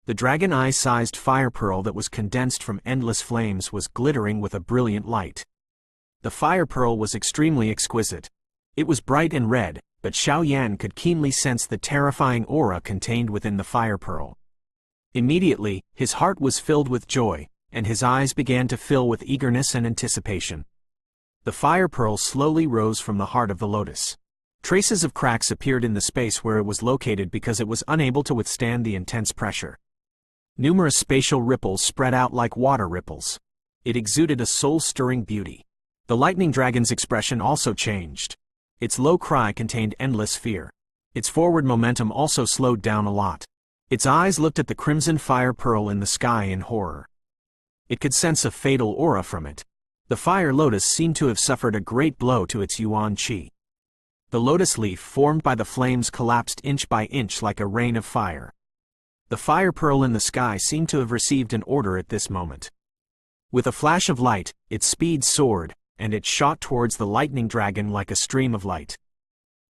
the dragon eye-sized fire pearl that was condensed from endless flames was glittering with a brilliant light. The fire pearl was extremely exquisite. It was bright and red, but Xiao Yan could keenly sense the terrifying aura contained within the fire pearl. Immediately, his heart was filled with joy, and his eyes began to fill with eagerness and anticipation. The fire pearl slowly rose from the heart of the lotus. Traces of cracks appeared in the space where it was located because it was unable to withstand the intense pressure. Numerous spatial ripples spread out like water ripples. It exuded a soul-stirring beauty. The lightning dragon's expression also changed. Its low cry contained endless fear. Its forward momentum also slowed down a lot. Its eyes looked at the crimson fire pearl in the sky in horror. It could sense a fatal aura from it. The fire lotus seemed to have suffered a great blow to its yuan qi. The lotus leaf formed by the flames collapsed inch by inch like a rain of fire. The fire pearl in the sky seemed to have received an order at this moment. With a flash of light, its speed soared, and it shot towards the lightning dragon like a stream of light.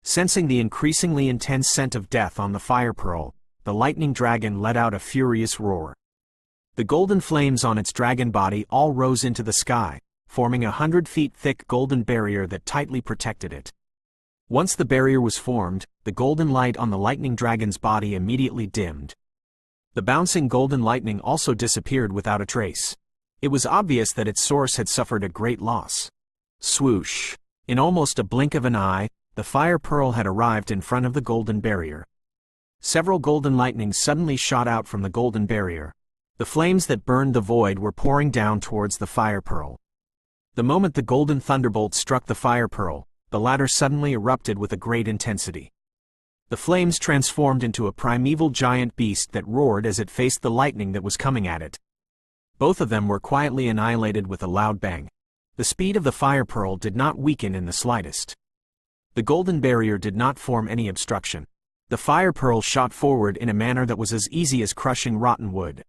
Sensing the increasingly intense scent of death on the fire pearl, the lightning dragon let out a furious roar. The golden flames on its dragon body all rose into the sky, forming 100 feet thick golden barrier that tightly protected it. Once the barrier was formed, the golden light on the lightning dragon's body immediately dimmed. The bouncing golden lightning also disappeared without a trace. It was obvious that its source had suffered a great loss. Swoosh! In almost a blink of an eye, the fire pearl had arrived in front of the golden barrier. Several golden lightnings suddenly shot out from the golden barrier. The flames that burned the void were pouring down towards the fire pearl. The moment the golden thunderbolt struck the fire pearl, the latter suddenly erupted with a great intensity. The flames transformed into a primeval giant beast that roared as it faced the lightning that was coming at it. Both of them were quietly annihilated with a loud bang. The speed of the fire pearl did not weaken in the slightest. The golden barrier did not form any obstruction. The fire pearl shot forward in a manner that was as easy as crushing rotten wood.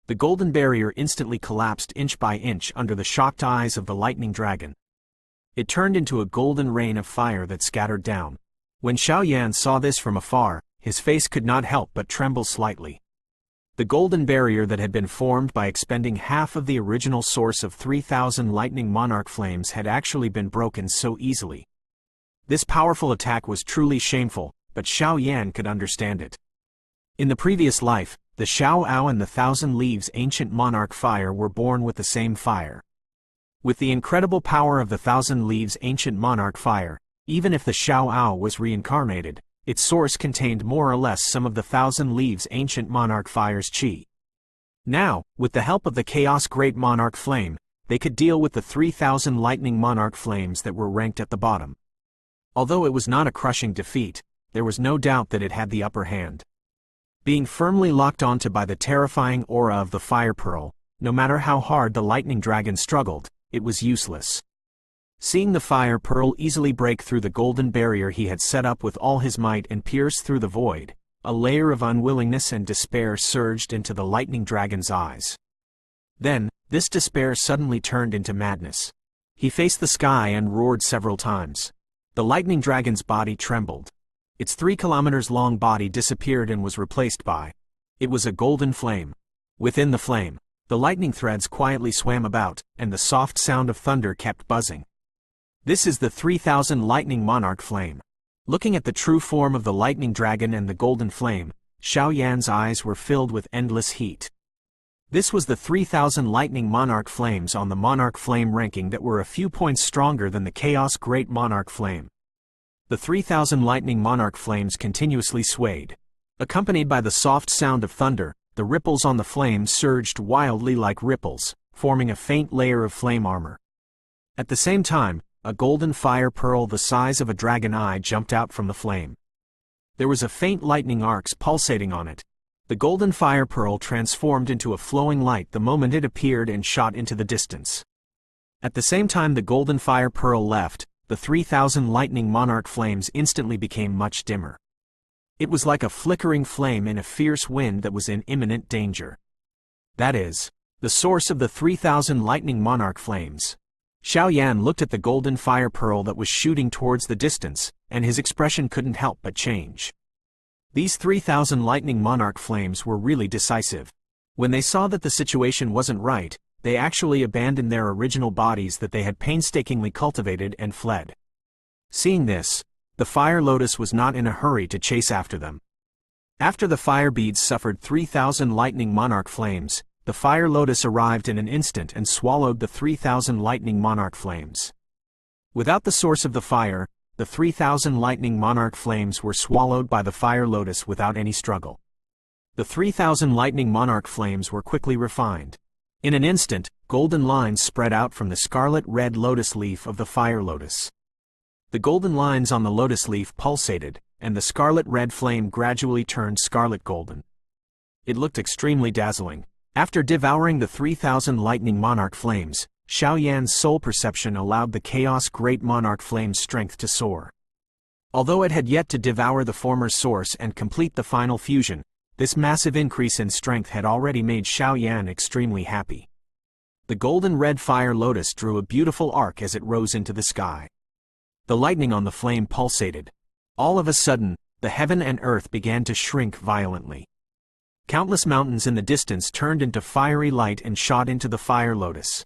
The golden barrier instantly collapsed inch by inch under the shocked eyes of the lightning dragon. It turned into a golden rain of fire that scattered down. When Xiao Yan saw this from afar, his face could not help but tremble slightly. The golden barrier that had been formed by expending half of the original source of 3,000 lightning monarch flames had actually been broken so easily. This powerful attack was truly shameful, but Xiao Yan could understand it. In the previous life, the Xiao Ao and the Thousand Leaves ancient monarch fire were born with the same fire. With the incredible power of the Thousand Leaves ancient monarch fire, even if the Xiao Ao was reincarnated, its source contained more or less some of the Thousand Leaves ancient monarch fire's qi. Now, with the help of the Chaos Great Monarch Flame, they could deal with the 3,000 lightning monarch flames that were ranked at the bottom. Although it was not a crushing defeat, there was no doubt that it had the upper hand. Being firmly locked onto by the terrifying aura of the fire pearl, no matter how hard the lightning dragon struggled, it was useless. Seeing the fire pearl easily break through the golden barrier he had set up with all his might and pierce through the void, a layer of unwillingness and despair surged into the lightning dragon's eyes. Then, this despair suddenly turned into madness. He faced the sky and roared several times. The lightning dragon's body trembled. Its 3 kilometers long body disappeared and was replaced by. It was a golden flame. Within the flame, the lightning threads quietly swam about, and the soft sound of thunder kept buzzing. This is the 3,000 lightning monarch flame. Looking at the true form of the lightning dragon and the golden flame, Xiao Yan's eyes were filled with endless heat. This was the 3,000 lightning monarch flames on the monarch flame ranking that were a few points stronger than the Chaos Great Monarch Flame. The 3,000 lightning monarch flames continuously swayed. Accompanied by the soft sound of thunder, the ripples on the flame surged wildly like ripples, forming a faint layer of flame armor. At the same time, a golden fire pearl the size of a dragon eye jumped out from the flame. There was a faint lightning arcs pulsating on it. The golden fire pearl transformed into a flowing light the moment it appeared and shot into the distance. At the same time the golden fire pearl left, the 3,000 lightning monarch flames instantly became much dimmer. It was like a flickering flame in a fierce wind that was in imminent danger. That is, The source of the 3,000 lightning monarch flames. Xiao Yan looked at the golden fire pearl that was shooting towards the distance, and his expression couldn't help but change. These 3,000 lightning monarch flames were really decisive. When they saw that the situation wasn't right, they actually abandoned their original bodies that they had painstakingly cultivated and fled. Seeing this, the fire lotus was not in a hurry to chase after them. After the fire beads suffered 3,000 lightning monarch flames, the fire lotus arrived in an instant and swallowed the 3,000 lightning monarch flames. Without the source of the fire, the 3,000 lightning monarch flames were swallowed by the fire lotus without any struggle. The 3,000 lightning monarch flames were quickly refined. In an instant, golden lines spread out from the scarlet-red lotus leaf of the fire lotus. The golden lines on the lotus leaf pulsated, and the scarlet-red flame gradually turned scarlet-golden. It looked extremely dazzling. After devouring the 3,000 lightning monarch flames, Xiao Yan's soul perception allowed the chaos great monarch flame's strength to soar. Although it had yet to devour the former source and complete the final fusion, this massive increase in strength had already made Xiao Yan extremely happy. The golden red fire lotus drew a beautiful arc as it rose into the sky. The lightning on the flame pulsated. All of a sudden, the heaven and earth began to shrink violently. Countless mountains in the distance turned into fiery light and shot into the fire lotus.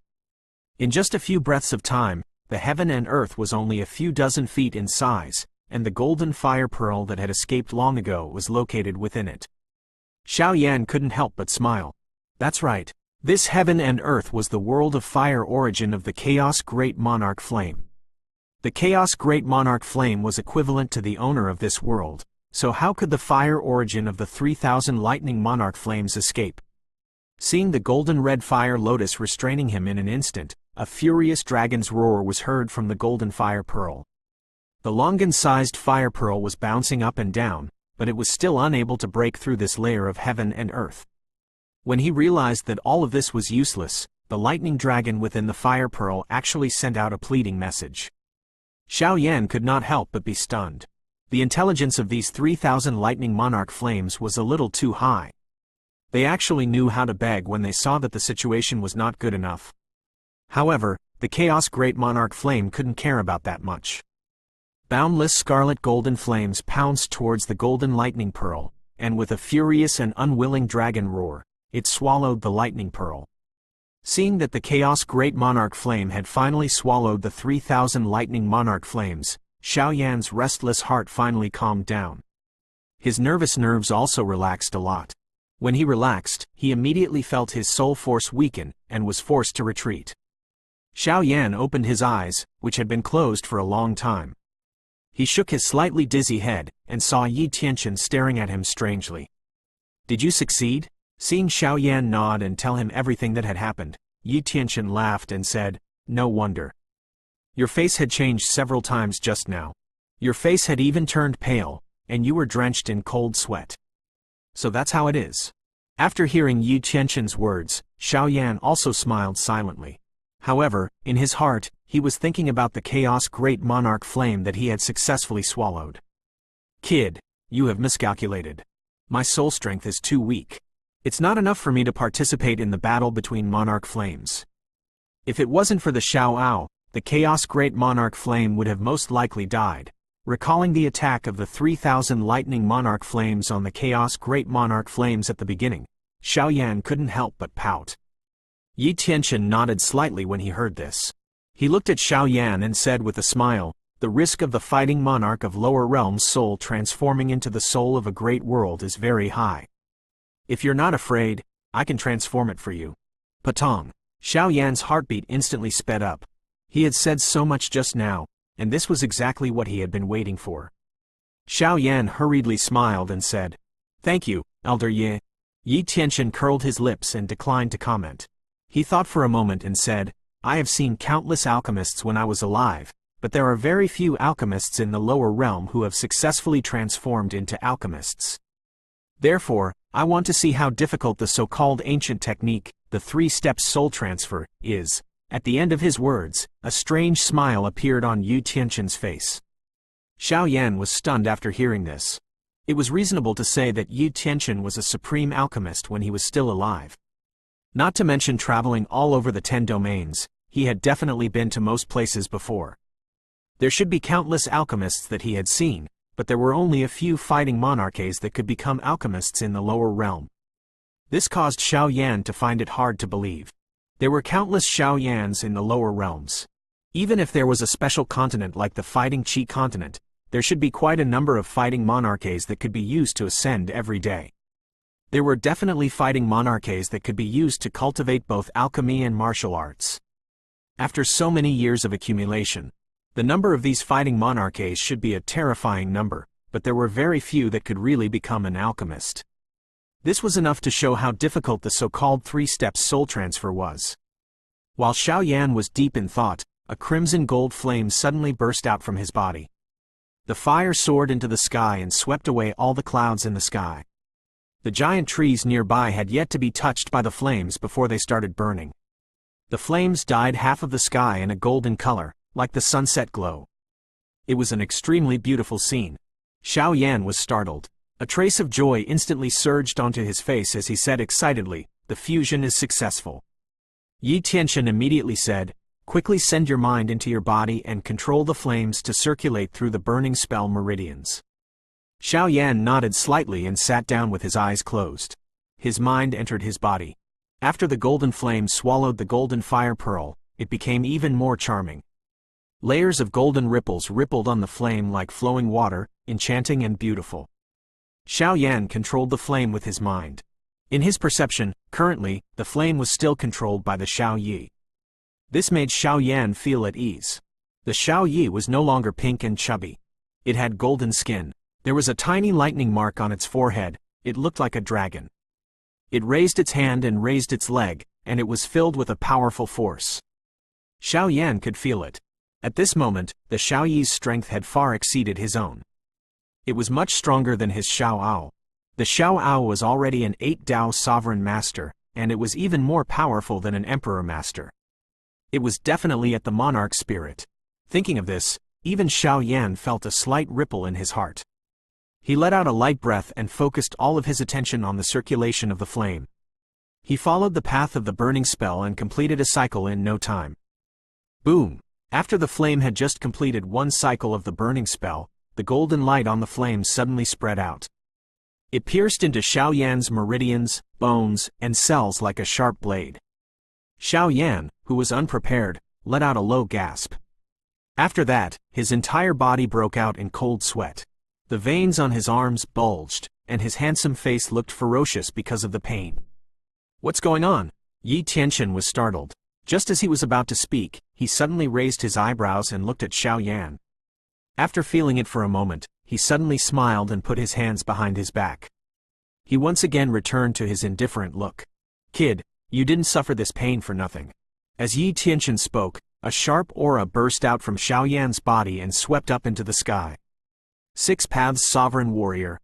In just a few breaths of time, the heaven and earth was only a few dozen feet in size, and the golden fire pearl that had escaped long ago was located within it. Xiao Yan couldn't help but smile. That's right. This heaven and earth was the world of fire origin of the Chaos Great Monarch Flame. The Chaos Great Monarch Flame was equivalent to the owner of this world. So how could the fire origin of the 3,000 lightning monarch flames escape? Seeing the golden red fire lotus restraining him in an instant, a furious dragon's roar was heard from the golden fire pearl. The Longan-sized fire pearl was bouncing up and down, but it was still unable to break through this layer of heaven and earth. When he realized that all of this was useless, the lightning dragon within the fire pearl actually sent out a pleading message. Xiao Yan could not help but be stunned. The intelligence of these 3,000 lightning monarch flames was a little too high. They actually knew how to beg when they saw that the situation was not good enough. However, the Chaos Great Monarch Flame couldn't care about that much. Boundless scarlet golden flames pounced towards the golden lightning pearl, and with a furious and unwilling dragon roar, it swallowed the lightning pearl. Seeing that the Chaos Great Monarch Flame had finally swallowed the 3,000 lightning monarch flames, Xiao Yan's restless heart finally calmed down. His nervous nerves also relaxed a lot. When he relaxed, he immediately felt his soul force weaken, and was forced to retreat. Xiao Yan opened his eyes, which had been closed for a long time. He shook his slightly dizzy head, and saw Yi Tianqian staring at him strangely. "Did you succeed?" Seeing Xiao Yan nod and tell him everything that had happened, Yi Tianqian laughed and said, "No wonder. Your face had changed several times just now. Your face had even turned pale, and you were drenched in cold sweat. So that's how it is." After hearing Yi Tianqian's words, Xiao Yan also smiled silently. However, in his heart, he was thinking about the Chaos Great Monarch Flame that he had successfully swallowed. "Kid, you have miscalculated. My soul strength is too weak. It's not enough for me to participate in the battle between monarch flames. If it wasn't for the Xiao Ao, the Chaos Great Monarch Flame would have most likely died." Recalling the attack of the 3,000 lightning monarch flames on the Chaos Great Monarch Flames at the beginning, Xiao Yan couldn't help but pout. Yi Tianqian nodded slightly when he heard this. He looked at Xiao Yan and said with a smile, "The risk of the fighting monarch of lower realms' soul transforming into the soul of a great world is very high. If you're not afraid, I can transform it for you." Patong. Xiao Yan's heartbeat instantly sped up. He had said so much just now, and this was exactly what he had been waiting for. Xiao Yan hurriedly smiled and said, "Thank you, Elder Ye." Yi Tianqian curled his lips and declined to comment. He thought for a moment and said, "I have seen countless alchemists when I was alive, but there are very few alchemists in the lower realm who have successfully transformed into alchemists. Therefore, I want to see how difficult the so-called ancient technique, the 3-step soul transfer, is." At the end of his words, a strange smile appeared on Yi Tianqian's face. Xiao Yan was stunned after hearing this. It was reasonable to say that Yi Tianqian was a supreme alchemist when he was still alive. Not to mention traveling all over the 10 domains, he had definitely been to most places before. There should be countless alchemists that he had seen, but there were only a few fighting monarchs that could become alchemists in the lower realm. This caused Xiao Yan to find it hard to believe. There were countless Xiao Yans in the lower realms. Even if there was a special continent like the Fighting Qi continent, there should be quite a number of fighting monarchs that could be used to ascend every day. There were definitely fighting monarchs that could be used to cultivate both alchemy and martial arts. After so many years of accumulation, the number of these fighting monarchs should be a terrifying number, but there were very few that could really become an alchemist. This was enough to show how difficult the so-called 3-step soul transfer was. While Xiao Yan was deep in thought, a crimson gold flame suddenly burst out from his body. The fire soared into the sky and swept away all the clouds in the sky. The giant trees nearby had yet to be touched by the flames before they started burning. The flames dyed half of the sky in a golden color, like the sunset glow. It was an extremely beautiful scene. Xiao Yan was startled. A trace of joy instantly surged onto his face as he said excitedly, "The fusion is successful." Yi Tianxian immediately said, "Quickly send your mind into your body and control the flames to circulate through the burning spell meridians." Xiao Yan nodded slightly and sat down with his eyes closed. His mind entered his body. After the golden flame swallowed the golden fire pearl, it became even more charming. Layers of golden ripples rippled on the flame like flowing water, enchanting and beautiful. Xiao Yan controlled the flame with his mind. In his perception, currently, the flame was still controlled by the Xiao Yi. This made Xiao Yan feel at ease. The Xiao Yi was no longer pink and chubby. It had golden skin. There was a tiny lightning mark on its forehead. It looked like a dragon. It raised its hand and raised its leg, and it was filled with a powerful force. Xiao Yan could feel it. At this moment, the Xiao Yi's strength had far exceeded his own. It was much stronger than his Xiao Ao. The Xiao Ao was already an 8-Dao sovereign master, and it was even more powerful than an emperor master. It was definitely at the monarch spirit. Thinking of this, even Xiao Yan felt a slight ripple in his heart. He let out a light breath and focused all of his attention on the circulation of the flame. He followed the path of the burning spell and completed a cycle in no time. Boom! After the flame had just completed one cycle of the burning spell, the golden light on the flame suddenly spread out. It pierced into Xiao Yan's meridians, bones, and cells like a sharp blade. Xiao Yan, who was unprepared, let out a low gasp. After that, his entire body broke out in cold sweat. The veins on his arms bulged, and his handsome face looked ferocious because of the pain. "What's going on?" Yi Tianxian was startled. Just as he was about to speak, he suddenly raised his eyebrows and looked at Xiao Yan. After feeling it for a moment, he suddenly smiled and put his hands behind his back. He once again returned to his indifferent look. "Kid, you didn't suffer this pain for nothing." As Yi Tianxian spoke, a sharp aura burst out from Xiao Yan's body and swept up into the sky. 6 Paths Sovereign Warrior,